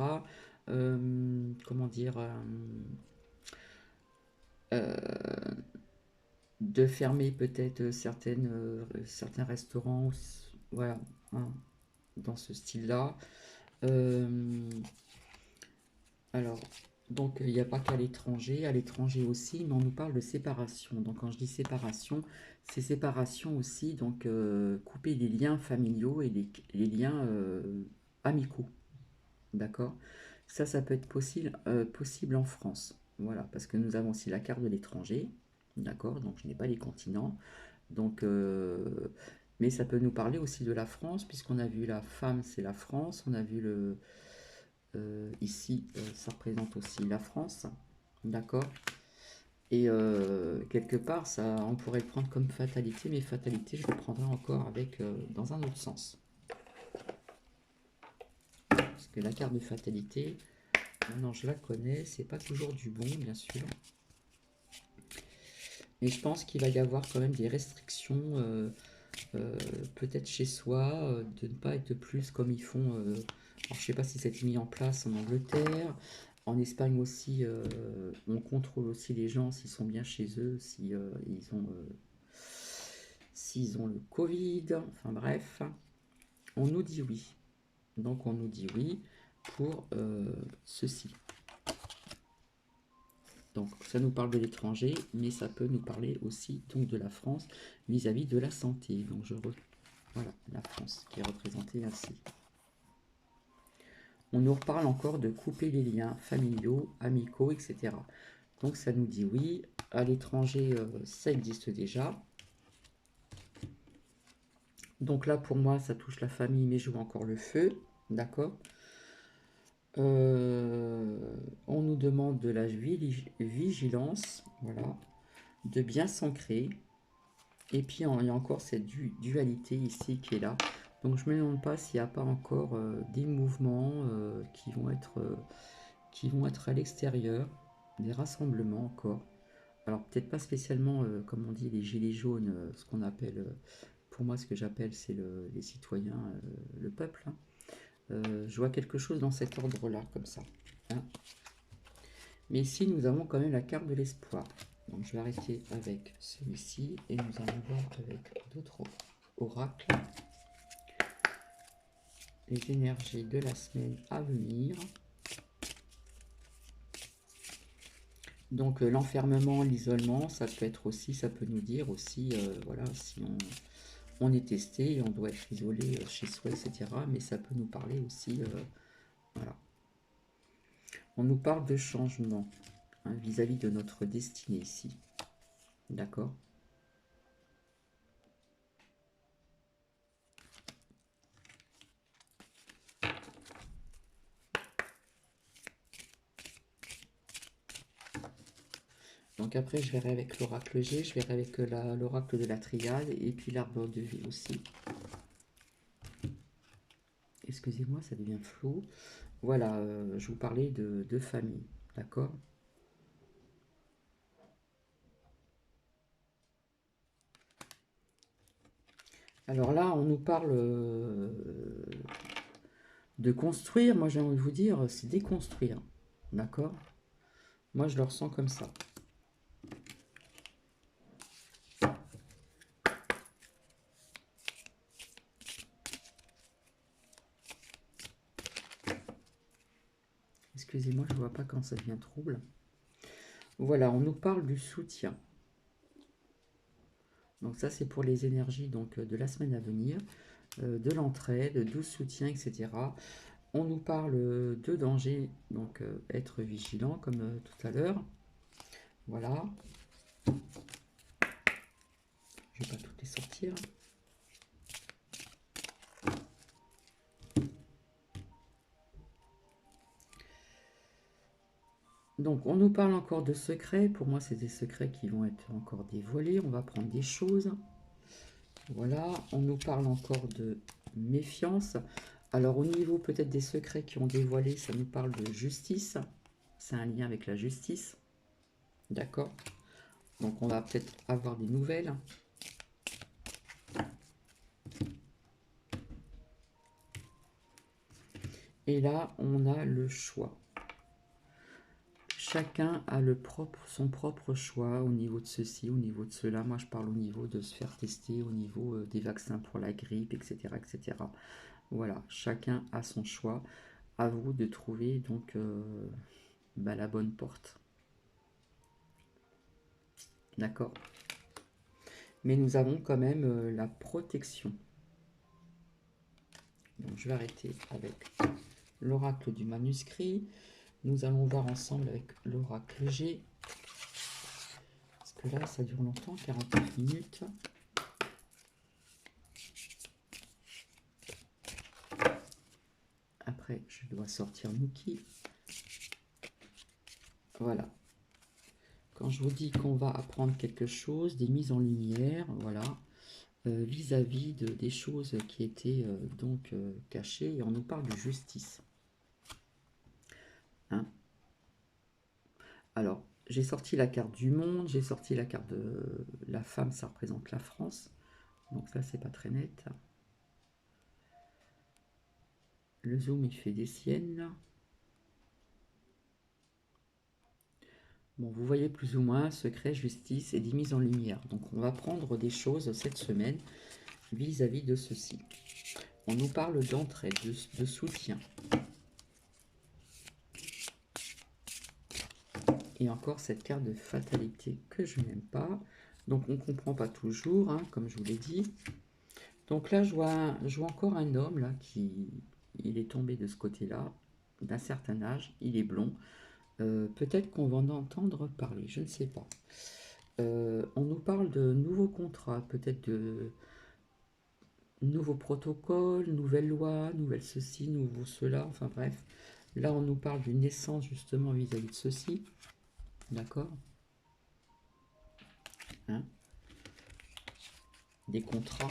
Comment dire, euh, de fermer peut-être certains restaurants, voilà, hein, dans ce style-là. Euh, Alors, donc il n'y a pas qu'à l'étranger aussi, mais on nous parle de séparation. Donc quand je dis séparation, c'est séparation aussi, donc couper les liens familiaux et les liens amicaux. D'accord? Ça peut être possible en France. Voilà, parce que nous avons aussi la carte de l'étranger. D'accord? Donc je n'ai pas les continents. Donc, mais ça peut nous parler aussi de la France, puisqu'on a vu la femme, c'est la France. On a vu ici, ça représente aussi la France. D'accord? Et quelque part, ça, on pourrait le prendre comme fatalité, mais fatalité, je le prendrai encore avec dans un autre sens. Parce que la carte de fatalité, maintenant je la connais, c'est pas toujours du bon, bien sûr. Mais je pense qu'il va y avoir quand même des restrictions, peut-être chez soi, de ne pas être plus comme ils font. Alors je sais pas si ça a été mis en place en Angleterre. En Espagne aussi, on contrôle aussi les gens s'ils sont bien chez eux, si s'ils ont le Covid. Enfin bref, on nous dit oui. Donc on nous dit oui pour ceci. Donc ça nous parle de l'étranger, mais ça peut nous parler aussi donc de la France vis-à-vis de la santé. Donc voilà, la France qui est représentée ainsi. On nous reparle encore de couper les liens familiaux, amicaux, etc. Donc ça nous dit oui, à l'étranger ça existe déjà. Donc là pour moi ça touche la famille, mais je vois encore le feu, d'accord. On nous demande de la vigilance, voilà, de bien s'ancrer. Et puis il y a encore cette dualité ici qui est là. Donc je me demande pas s'il n'y a pas encore des mouvements qui vont être à l'extérieur, des rassemblements encore. Alors peut-être pas spécialement, comme on dit, les gilets jaunes, ce qu'on appelle, pour moi ce que j'appelle c'est les citoyens, le peuple, hein. Je vois quelque chose dans cet ordre-là, comme ça, hein. Mais ici, nous avons quand même la carte de l'espoir. Donc, je vais arrêter avec celui-ci et nous allons voir avec d'autres oracles les énergies de la semaine à venir. Donc, l'enfermement, l'isolement, ça peut être aussi, ça peut nous dire aussi, voilà, si on est testé, on doit être isolé chez soi, etc. Mais ça peut nous parler aussi, voilà. On nous parle de changement hein, vis-à-vis de notre destinée ici. D'accord? Donc après, je verrai avec l'oracle G, je verrai avec l'oracle de la triade et puis l'arbre de vie aussi. Excusez-moi, ça devient flou. Voilà, je vous parlais de famille, d'accord? Alors là, on nous parle de construire. Moi, j'ai envie de vous dire, c'est déconstruire, d'accord? Moi, je le ressens comme ça. Excusez-moi, je ne vois pas quand ça devient trouble. Voilà, on nous parle du soutien. Donc ça, c'est pour les énergies donc, de la semaine à venir, de l'entraide, du soutien, etc. On nous parle de danger, donc être vigilant comme tout à l'heure. Voilà. Je ne vais pas toutes les sortir. Donc on nous parle encore de secrets. Pour moi, c'est des secrets qui vont être encore dévoilés. On va prendre des choses. Voilà. On nous parle encore de méfiance. Alors au niveau peut-être des secrets qui ont dévoilé, ça nous parle de justice. C'est un lien avec la justice. D'accord. Donc on va peut-être avoir des nouvelles. Et là, on a le choix. Chacun a son propre choix au niveau de ceci, au niveau de cela. Moi, je parle au niveau de se faire tester, au niveau des vaccins pour la grippe, etc., etc. Voilà, chacun a son choix. À vous de trouver donc la bonne porte. D'accord? Mais nous avons quand même la protection. Donc, je vais arrêter avec l'oracle du manuscrit. Nous allons voir ensemble avec l'oracle G. Parce que là, ça dure longtemps, 49 minutes. Après, je dois sortir Nuki. Voilà. quand je vous dis qu'on va apprendre quelque chose, des mises en lumière, voilà, vis-à-vis des choses qui étaient donc cachées, et on nous parle de justice. Hein? Alors, j'ai sorti la carte du monde, j'ai sorti la carte de la femme, ça représente la France. Donc là, c'est pas très net. Le zoom, il fait des siennes. Bon, vous voyez plus ou moins secret, justice et des mises en lumière. Donc on va prendre des choses cette semaine vis-à-vis de ceci. On nous parle d'entraide, de soutien. Et encore cette carte de fatalité que je n'aime pas. Donc on ne comprend pas toujours, hein, comme je vous l'ai dit. Donc là, je vois encore un homme là il est tombé de ce côté-là, d'un certain âge, il est blond. Peut-être qu'on va en entendre parler, je ne sais pas. On nous parle de nouveaux contrats, peut-être de nouveaux protocoles, nouvelles lois, nouvelles ceci, nouveau cela, enfin bref. Là, on nous parle d'une naissance justement vis-à-vis de ceci. D'accord, hein? Des contrats.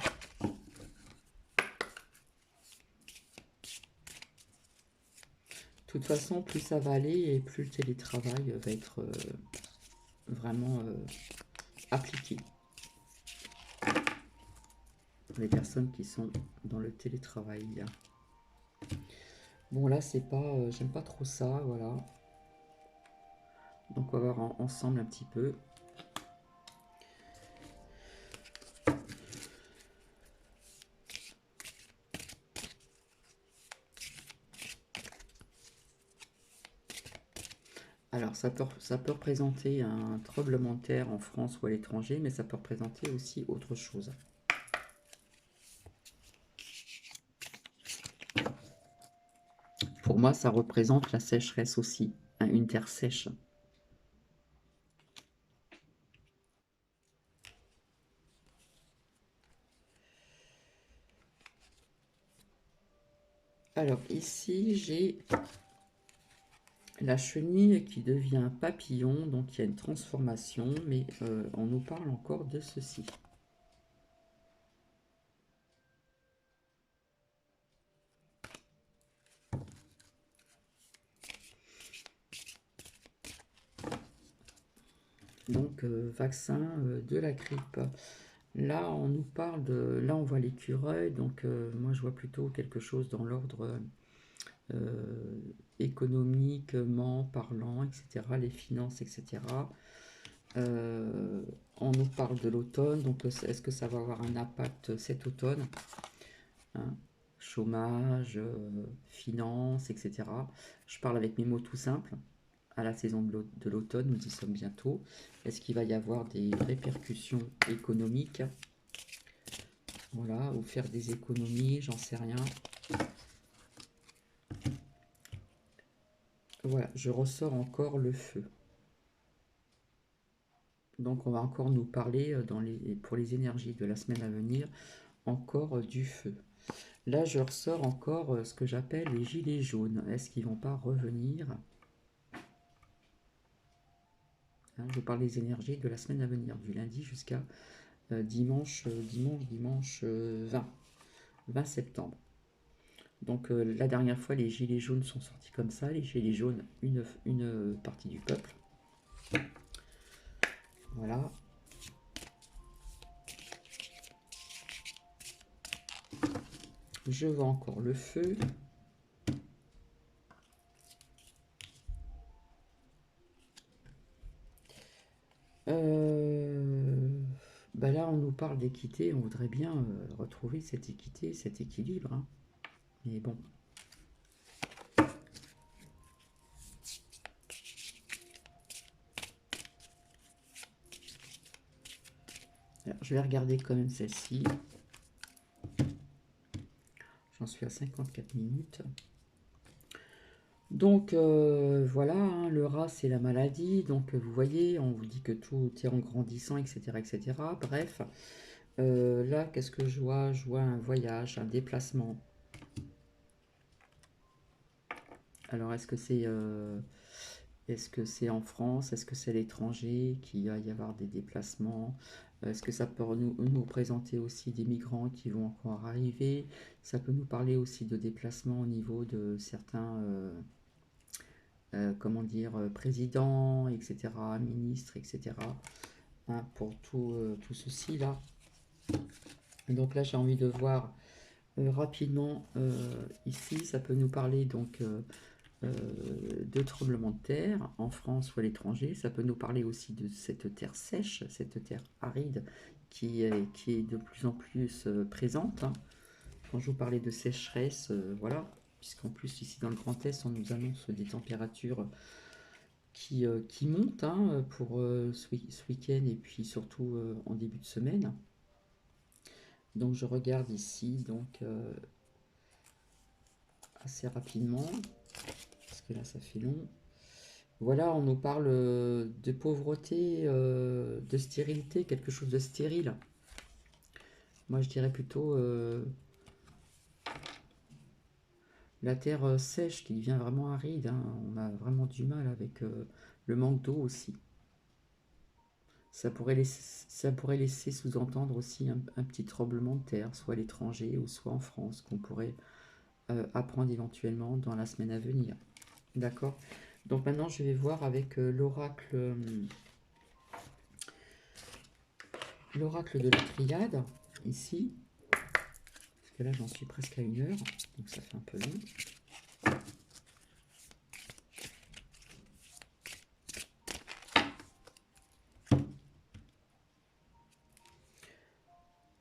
De toute façon, plus ça va aller et plus le télétravail va être vraiment appliqué. Pour les personnes qui sont dans le télétravail. Bon, là, c'est pas, j'aime pas trop ça, voilà. Donc, on va voir ensemble un petit peu. Alors, ça peut représenter un tremblement de terre en France ou à l'étranger, mais ça peut représenter aussi autre chose. Pour moi, ça représente la sécheresse aussi, hein, une terre sèche. Alors, ici, j'ai la chenille qui devient papillon, donc il y a une transformation, mais on nous parle encore de ceci. Donc, vaccin de la grippe. Là, on nous parle de... Là, on voit l'écureuil, donc moi, je vois plutôt quelque chose dans l'ordre économiquement parlant, etc., les finances, etc. On nous parle de l'automne, donc est-ce que ça va avoir un impact cet automne, hein? Chômage, finances, etc. Je parle avec mes mots tout simples. À la saison de l'automne, nous y sommes bientôt. Est-ce qu'il va y avoir des répercussions économiques? Voilà, ou faire des économies, j'en sais rien. Voilà, je ressors encore le feu. Donc on va encore nous parler pour les énergies de la semaine à venir, encore du feu. Là, je ressors encore ce que j'appelle les gilets jaunes. Est-ce qu'ils vont pas revenir? Hein, je parle des énergies de la semaine à venir, du lundi jusqu'à dimanche 20 septembre. Donc la dernière fois, les gilets jaunes sont sortis comme ça. Les gilets jaunes, une partie du peuple. Voilà. Je vois encore le feu. Bah là, on nous parle d'équité. On voudrait bien retrouver cette équité, cet équilibre, hein. Mais bon. Alors, je vais regarder quand même celle-ci. J'en suis à 54 minutes. Donc voilà, hein, le rat c'est la maladie. Donc vous voyez, on vous dit que tout est en grandissant, etc. etc. Bref, là qu'est-ce que je vois? Je vois un voyage, un déplacement. Alors est-ce que c'est Est-ce que c'est en France? Est-ce que c'est à l'étranger qu'il va y avoir des déplacements? Est-ce que ça peut nous présenter aussi des migrants qui vont encore arriver? Ça peut nous parler aussi de déplacements au niveau de certains, comment dire, présidents, etc., ministres, etc., hein, pour tout ceci là. Et donc là, j'ai envie de voir rapidement ici, ça peut nous parler donc de tremblements de terre en France ou à l'étranger. Ça peut nous parler aussi de cette terre sèche, cette terre aride qui est de plus en plus présente, hein. Quand je vous parlais de sécheresse, voilà, puisqu'en plus ici dans le Grand Est, on nous annonce des températures qui montent, hein, pour ce week-end et puis surtout en début de semaine. Donc je regarde ici donc assez rapidement, parce que là ça fait long. Voilà, on nous parle de pauvreté, de stérilité, quelque chose de stérile. Moi, je dirais plutôt la terre sèche qui devient vraiment aride, hein. On a vraiment du mal avec le manque d'eau aussi. Ça pourrait laisser sous-entendre aussi un petit tremblement de terre, soit à l'étranger ou soit en France, qu'on pourrait apprendre éventuellement dans la semaine à venir. D'accord? Donc maintenant, je vais voir avec l'oracle de la triade, ici, parce que là j'en suis presque à 1 heure, donc ça fait un peu long.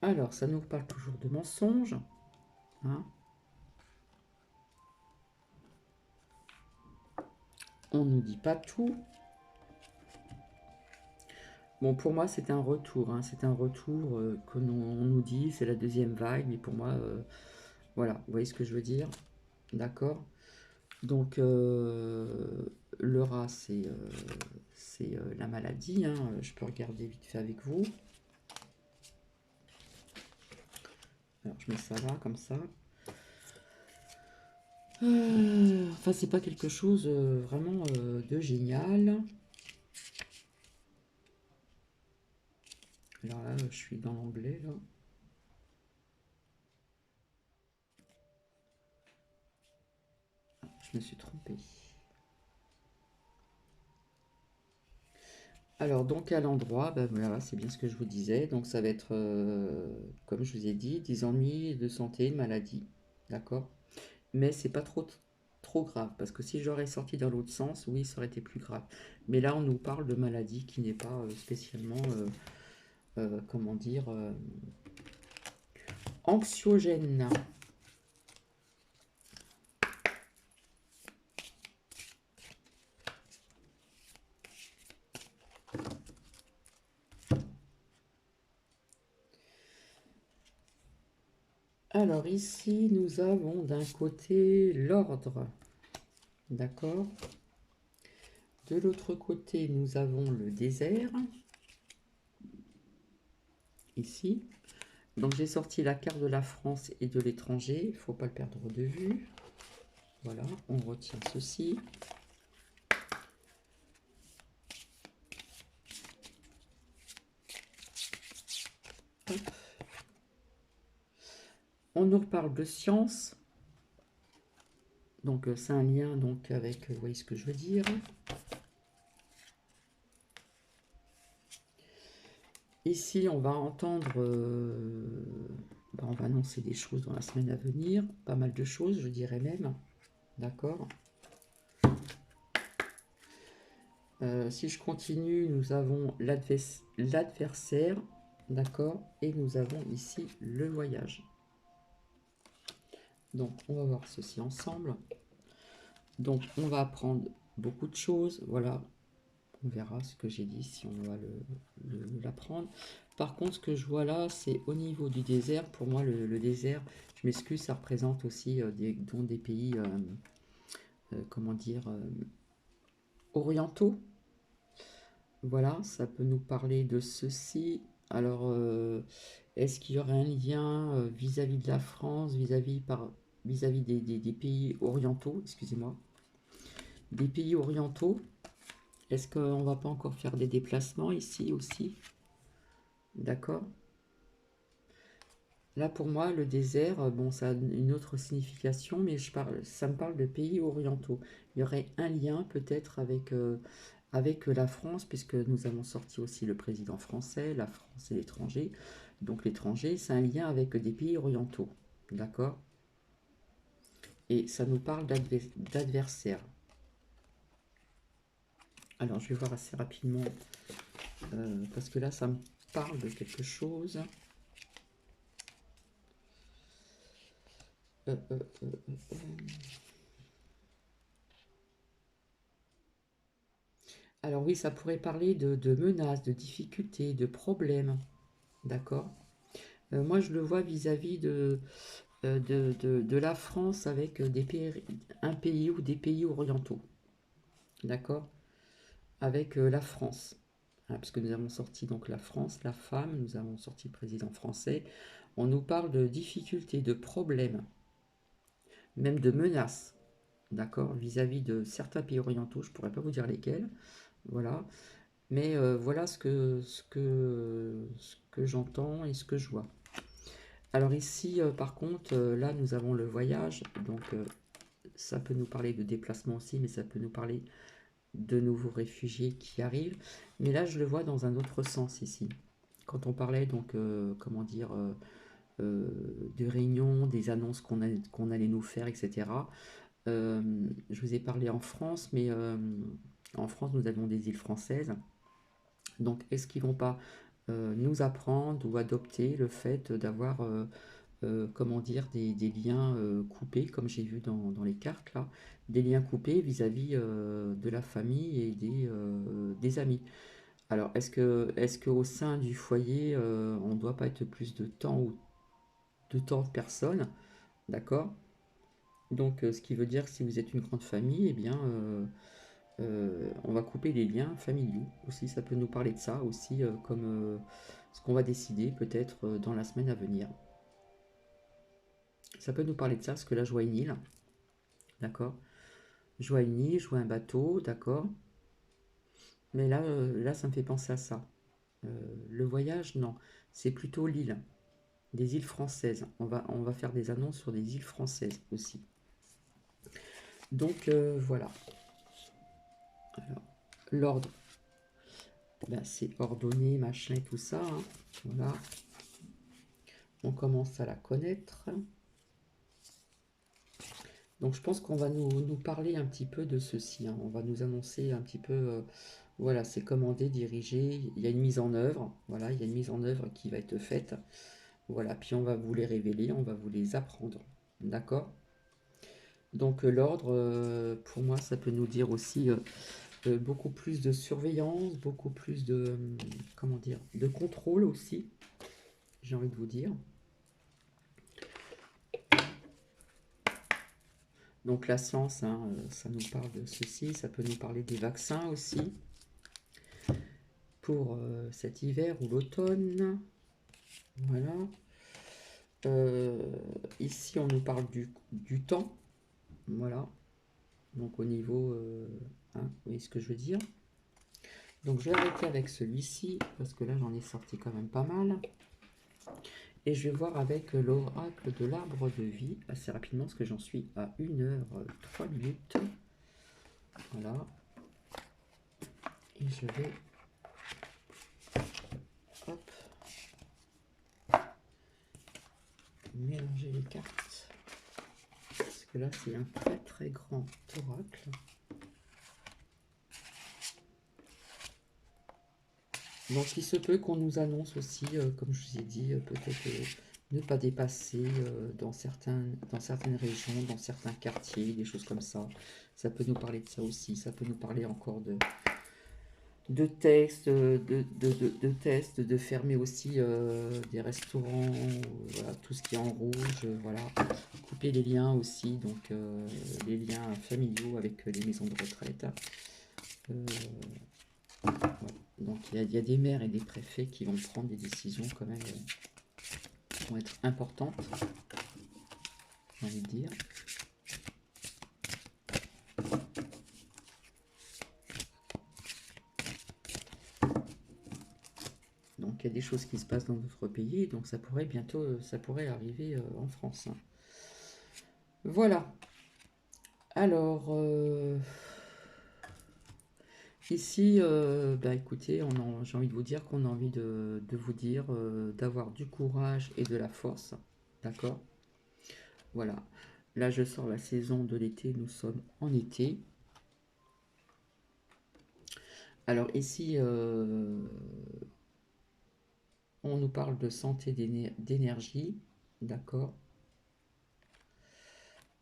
Alors, ça nous parle toujours de mensonges, hein. On nous dit pas tout. Bon, pour moi, c'est un retour, hein. C'est un retour que on nous dit, c'est la deuxième vague, mais pour moi, voilà, vous voyez ce que je veux dire? D'accord? Donc, le rat, c'est la maladie, hein. Je peux regarder vite fait avec vous. Alors, je mets ça là, comme ça. Enfin, c'est pas quelque chose vraiment de génial. Alors là, je suis dans l'anglais, là. Ah, je me suis trompée. Alors, donc à l'endroit, ben voilà, c'est bien ce que je vous disais. Donc, ça va être, comme je vous ai dit, des ennuis de santé, de maladie. D'accord? Mais c'est pas trop grave, parce que si j'aurais sorti dans l'autre sens, oui, ça aurait été plus grave. Mais là, on nous parle de maladie qui n'est pas spécialement, comment dire, anxiogène. Alors ici, nous avons d'un côté l'ordre, d'accord? De l'autre côté, nous avons le désert, ici. Donc j'ai sorti la carte de la France et de l'étranger, il ne faut pas le perdre de vue. Voilà, on retient ceci. Hop. On nous reparle de science. Donc c'est un lien donc avec, vous voyez ce que je veux dire. Ici, on va entendre, on va annoncer des choses dans la semaine à venir, pas mal de choses, je dirais même. D'accord. Si je continue, nous avons l'adversaire, d'accord, et nous avons ici le voyage. Donc, on va voir ceci ensemble. Donc, on va apprendre beaucoup de choses, voilà. On verra ce que j'ai dit, si on va l'apprendre. Par contre, ce que je vois là, c'est au niveau du désert. Pour moi, le désert, je m'excuse, ça représente aussi des pays, comment dire, orientaux. Voilà, ça peut nous parler de ceci. Alors, est-ce qu'il y aurait un lien vis-à-vis de la France, vis-à-vis des pays orientaux, excusez-moi, des pays orientaux, Est-ce qu'on va pas encore faire des déplacements ici aussi? D'accord. Là, pour moi, le désert, bon, ça a une autre signification, mais ça me parle de pays orientaux. Il y aurait un lien peut-être avec la France, puisque nous avons sorti aussi le président français, la France et l'étranger. Donc l'étranger, c'est un lien avec des pays orientaux. D'accord? Et ça nous parle d'adversaire. Alors, je vais voir assez rapidement, parce que là, ça me parle de quelque chose. Euh, euh, euh, euh. Alors oui, ça pourrait parler de menaces, de difficultés, de problèmes. D'accord? Moi, je le vois vis-à-vis de la France avec un pays ou des pays orientaux. D'accord? Avec la France. Hein, parce que nous avons sorti donc la France, la femme, nous avons sorti le président français. On nous parle de difficultés, de problèmes, même de menaces. D'accord? Vis-à-vis de certains pays orientaux, je ne pourrais pas vous dire lesquels. Voilà. Mais voilà ce que j'entends et ce que je vois. Alors ici, par contre, là, nous avons le voyage. Donc, ça peut nous parler de déplacement aussi, mais ça peut nous parler de nouveaux réfugiés qui arrivent. Mais là, je le vois dans un autre sens ici. Quand on parlait, donc, comment dire, de réunions, des annonces qu'on allait nous faire, etc. Je vous ai parlé en France, mais en France, nous avons des îles françaises. Donc, est-ce qu'ils vont pas nous apprendre ou adopter le fait d'avoir, comment dire, des liens coupés, comme j'ai vu dans les cartes là, des liens coupés vis-à-vis de la famille et des amis. Alors, est-ce que au sein du foyer, on ne doit pas être plus de temps ou de temps de personnes, d'accord? Donc, ce qui veut dire que si vous êtes une grande famille, eh bien, on va couper les liens familiaux. Aussi, ça peut nous parler de ça aussi, comme ce qu'on va décider peut-être dans la semaine à venir. Ça peut nous parler de ça, parce que là, je vois une île, d'accord? Je vois une île, je vois un bateau, d'accord? Mais là, là, ça me fait penser à ça. Le voyage, non. C'est plutôt l'île, des îles françaises. On va faire des annonces sur des îles françaises aussi. Donc, voilà. Alors, l'ordre, ben, c'est ordonné, machin et tout ça, hein. Voilà. On commence à la connaître. Donc je pense qu'on va nous parler un petit peu de ceci, hein. On va nous annoncer un petit peu, voilà, c'est commandé, dirigé, il y a une mise en œuvre, voilà, il y a une mise en œuvre qui va être faite, voilà, puis on va vous les révéler, on va vous les apprendre, d'accord? Donc l'ordre, pour moi, ça peut nous dire aussi beaucoup plus de surveillance, beaucoup plus de, comment dire, de contrôle aussi, j'ai envie de vous dire. Donc la science, hein, ça nous parle de ceci, ça peut nous parler des vaccins aussi, pour cet hiver ou l'automne. Voilà. Euh, Ici, on nous parle du temps. Voilà. Donc au niveau... hein, vous voyez ce que je veux dire? Donc je vais arrêter avec celui-ci, parce que là, j'en ai sorti quand même pas mal. Et je vais voir avec l'oracle de l'arbre de vie, assez rapidement, parce que j'en suis à 1h03. Voilà. Et je vais... Hop. Mélanger les cartes. Parce que là, c'est un très très grand oracle. Donc il se peut qu'on nous annonce aussi, comme je vous ai dit, peut-être ne pas dépasser dans certaines régions, dans certains quartiers, des choses comme ça. Ça peut nous parler de ça aussi. Ça peut nous parler encore de tests, de tests, de fermer aussi des restaurants, voilà, tout ce qui est en rouge, voilà. Couper les liens aussi, donc les liens familiaux avec les maisons de retraite. Voilà. Donc il y a des maires et des préfets qui vont prendre des décisions quand même qui vont être importantes, j'ai envie de dire. il y a des choses qui se passent dans d'autres pays, donc ça pourrait bientôt, ça pourrait arriver en France, hein. Voilà. Alors, ici, bah écoutez, j'ai envie de vous dire qu'on a envie de vous dire d'avoir du courage et de la force. D'accord? Voilà. Là, je sors la saison de l'été, nous sommes en été. Alors ici, on nous parle de santé, d'énergie, d'accord,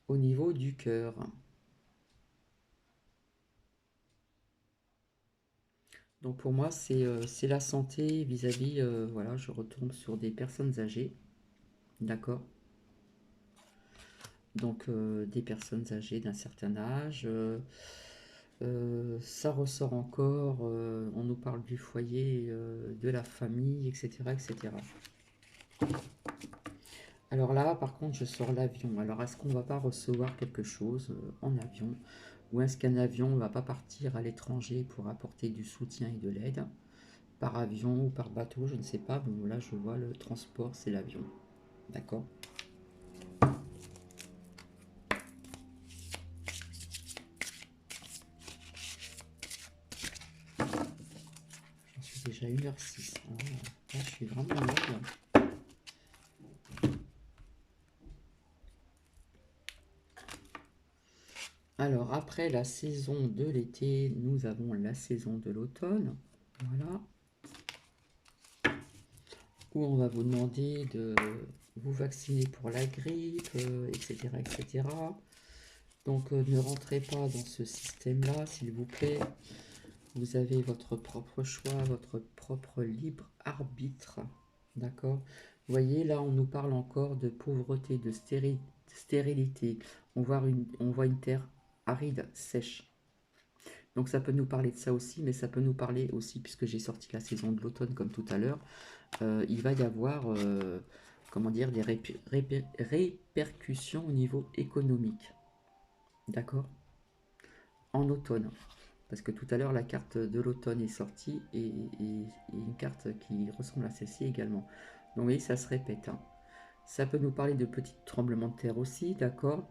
au niveau du cœur. Donc pour moi, c'est la santé vis-à-vis, voilà, je retombe sur des personnes âgées, d'accord. Donc des personnes âgées d'un certain âge. Ça ressort encore, on nous parle du foyer, de la famille, etc., etc. Alors là, par contre, je sors l'avion. Alors, est-ce qu'on va pas recevoir quelque chose en avion? Ou est-ce qu'un avion ne va pas partir à l'étranger pour apporter du soutien et de l'aide? Par avion ou par bateau, je ne sais pas. Bon, là, je vois le transport, c'est l'avion. D'accord? J'en suis déjà 1h06. Ah, là, je suis vraiment longue. Alors, après la saison de l'été, nous avons la saison de l'automne. Voilà. Où on va vous demander de vous vacciner pour la grippe, etc., etc. Donc, ne rentrez pas dans ce système-là, s'il vous plaît. Vous avez votre propre choix, votre propre libre arbitre. D'accord? Vous voyez, là, on nous parle encore de pauvreté, de stérilité. On voit une terre aride, sèche. Donc ça peut nous parler de ça aussi, mais ça peut nous parler aussi, puisque j'ai sorti la saison de l'automne comme tout à l'heure, il va y avoir, comment dire, des répercussions au niveau économique. D'accord? En automne. Parce que tout à l'heure, la carte de l'automne est sortie et une carte qui ressemble à celle-ci également. Donc oui, ça se répète, hein. Ça peut nous parler de petits tremblements de terre aussi, d'accord?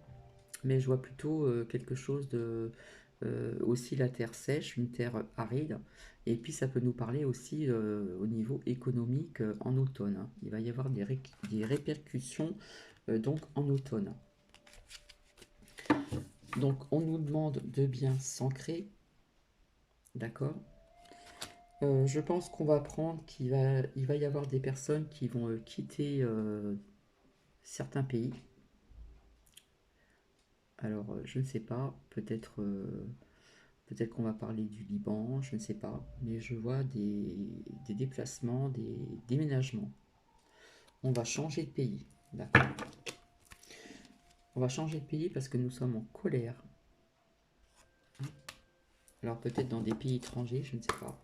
Mais je vois plutôt quelque chose de aussi la terre sèche, une terre aride, et puis ça peut nous parler aussi au niveau économique en automne, hein. Il va y avoir des répercussions donc en automne. Donc on nous demande de bien s'ancrer, d'accord. Je pense qu'on va prendre il va y avoir des personnes qui vont quitter certains pays. Alors je ne sais pas, peut-être qu'on va parler du Liban, je ne sais pas, mais je vois des déplacements, des déménagements. On va changer de pays, d'accord? On va changer de pays parce que nous sommes en colère. Alors peut-être dans des pays étrangers, je ne sais pas.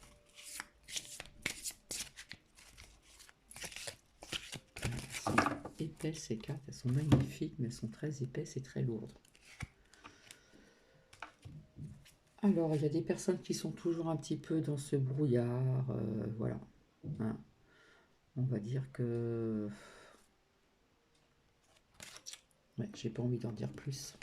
Elles sont épaisses ces cartes, elles sont magnifiques, mais elles sont très épaisses et très lourdes. Alors, il y a des personnes qui sont toujours un petit peu dans ce brouillard, voilà, hein. On va dire que... Ouais, j'ai pas envie d'en dire plus.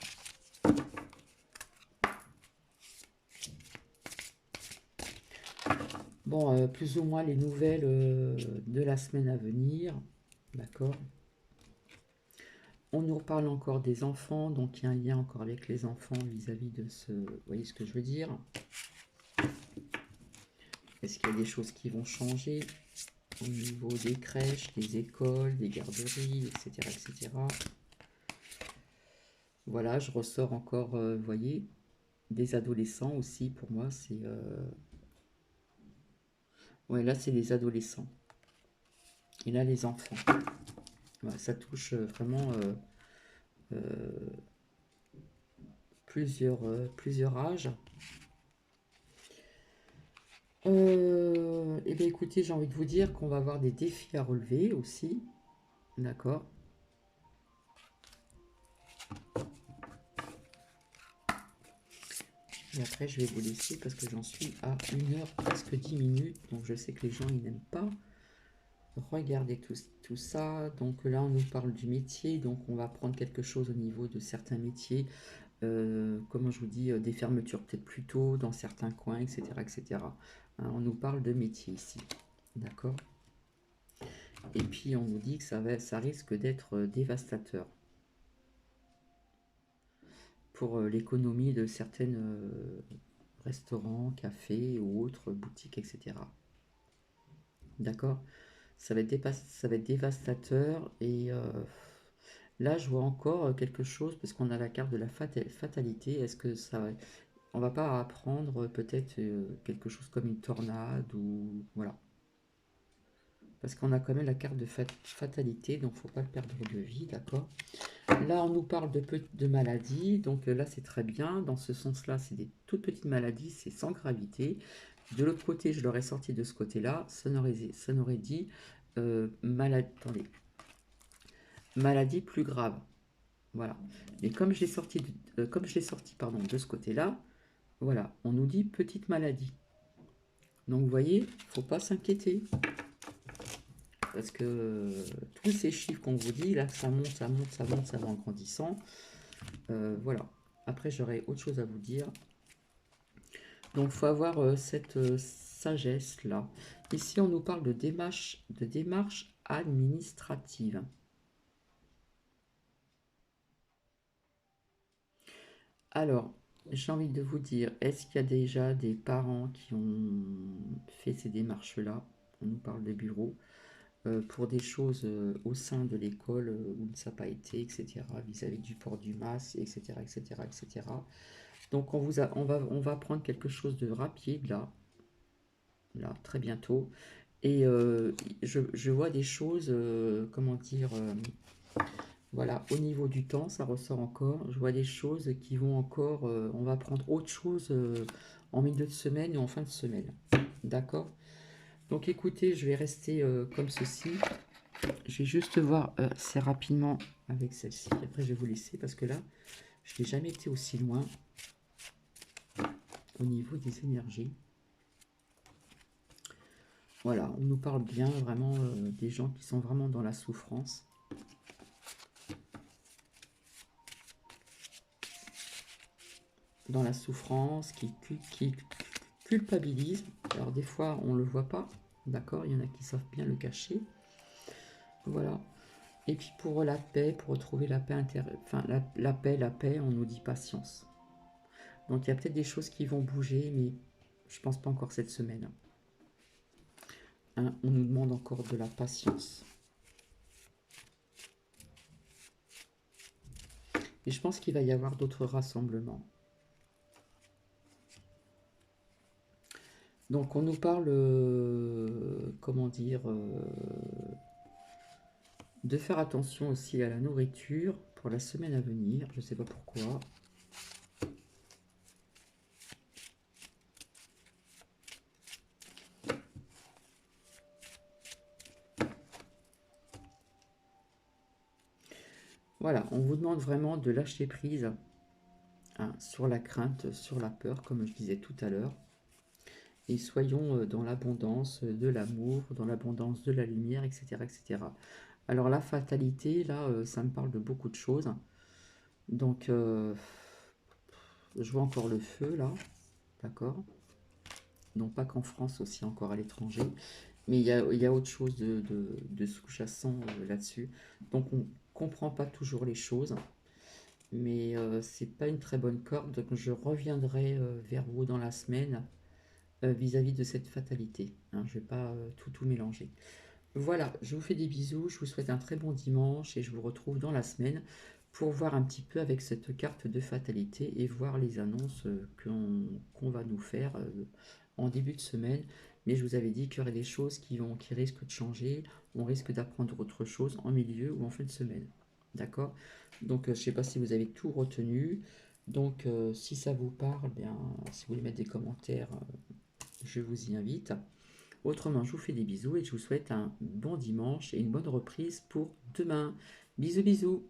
Bon, plus ou moins les nouvelles de la semaine à venir, d'accord. On nous reparle encore des enfants, donc il y a un lien encore avec les enfants vis-à-vis de ce... Vous voyez ce que je veux dire? Est-ce qu'il y a des choses qui vont changer au niveau des crèches, des écoles, des garderies, etc., etc. Voilà, je ressors encore, vous voyez, des adolescents aussi, pour moi, c'est... Ouais, là, c'est les adolescents. Et là, les enfants. Voilà, ça touche vraiment plusieurs âges. Et bien, écoutez, j'ai envie de vous dire qu'on va avoir des défis à relever aussi. D'accord? Et après, je vais vous laisser parce que j'en suis à 1h presque 10 minutes. Donc, je sais que les gens, ils n'aiment pas regardez tout ça. Donc là, on nous parle du métier. Donc on va prendre quelque chose au niveau de certains métiers. Comment je vous dis, des fermetures peut-être plus tôt dans certains coins, etc. etc. Hein, on nous parle de métier ici. D'accord? Et puis on nous dit que ça risque d'être dévastateur pour l'économie de certaines restaurants, cafés ou autres boutiques, etc. D'accord? Ça va être dévastateur et là je vois encore quelque chose parce qu'on a la carte de la fatalité. Est-ce que ça, on va pas apprendre peut-être quelque chose comme une tornade ou voilà. Parce qu'on a quand même la carte de fatalité, donc faut pas le perdre de vue, d'accord? Là, on nous parle de maladies, donc là, c'est très bien. Dans ce sens-là, c'est des toutes petites maladies, c'est sans gravité. De l'autre côté, je l'aurais sorti de ce côté-là, ça n'aurait dit attendez, maladie plus grave. Voilà. Mais comme je l'ai sorti, comme je l'ai sorti pardon, de ce côté-là, voilà, on nous dit petite maladie. Donc, vous voyez, faut pas s'inquiéter. Parce que tous ces chiffres qu'on vous dit, là, ça monte, ça monte, ça monte, ça va en grandissant. Voilà. Après, j'aurai autre chose à vous dire. Donc, il faut avoir cette sagesse-là. Ici, on nous parle de démarche administrative. Alors, j'ai envie de vous dire, est-ce qu'il y a déjà des parents qui ont fait ces démarches-là? On nous parle des bureaux. Pour des choses au sein de l'école où ça n'a pas été, etc., vis-à-vis du port du masque, etc., etc., etc. Donc on va prendre quelque chose de rapide là, très bientôt. Et je vois des choses, comment dire, voilà, au niveau du temps, ça ressort encore. Je vois des choses qui vont encore, on va prendre autre chose en milieu de semaine et en fin de semaine. D'accord? Donc écoutez, je vais rester comme ceci. Je vais juste voir assez rapidement avec celle-ci. Après, je vais vous laisser parce que là, je n'ai jamais été aussi loin au niveau des énergies. Voilà, on nous parle bien vraiment des gens qui sont vraiment dans la souffrance. Dans la souffrance, qui culpabilisent. Alors des fois, on ne le voit pas. D'accord? Il y en a qui savent bien le cacher. Voilà. Et puis pour la paix, pour retrouver la paix intérieure, enfin la paix, on nous dit patience. Donc il y a peut-être des choses qui vont bouger, mais je pense pas encore cette semaine. Hein, on nous demande encore de la patience. Et je pense qu'il va y avoir d'autres rassemblements. Donc on nous parle, comment dire, de faire attention aussi à la nourriture pour la semaine à venir. Je ne sais pas pourquoi. Voilà, on vous demande vraiment de lâcher prise hein, sur la crainte, sur la peur, comme je disais tout à l'heure. Et soyons dans l'abondance de l'amour, dans l'abondance de la lumière, etc. etc. Alors la fatalité, là, ça me parle de beaucoup de choses. Donc, je vois encore le feu, là, d'accord? Non pas qu'en France, aussi encore à l'étranger. Mais il y a autre chose de sous-jacent là-dessus. Donc on comprend pas toujours les choses. Mais c'est pas une très bonne corde. Donc je reviendrai vers vous dans la semaine vis-à-vis de cette fatalité. Hein, je vais pas tout mélanger. Voilà, je vous fais des bisous, je vous souhaite un très bon dimanche et je vous retrouve dans la semaine pour voir un petit peu avec cette carte de fatalité et voir les annonces qu'on va nous faire en début de semaine. Mais je vous avais dit qu'il y aurait des choses qui risquent de changer, on risque d'apprendre autre chose en milieu ou en fin de semaine. D'accord? Donc je ne sais pas si vous avez tout retenu. Donc si ça vous parle, bien, si vous voulez mettre des commentaires, je vous y invite. Autrement, je vous fais des bisous et je vous souhaite un bon dimanche et une bonne reprise pour demain. Bisous bisous.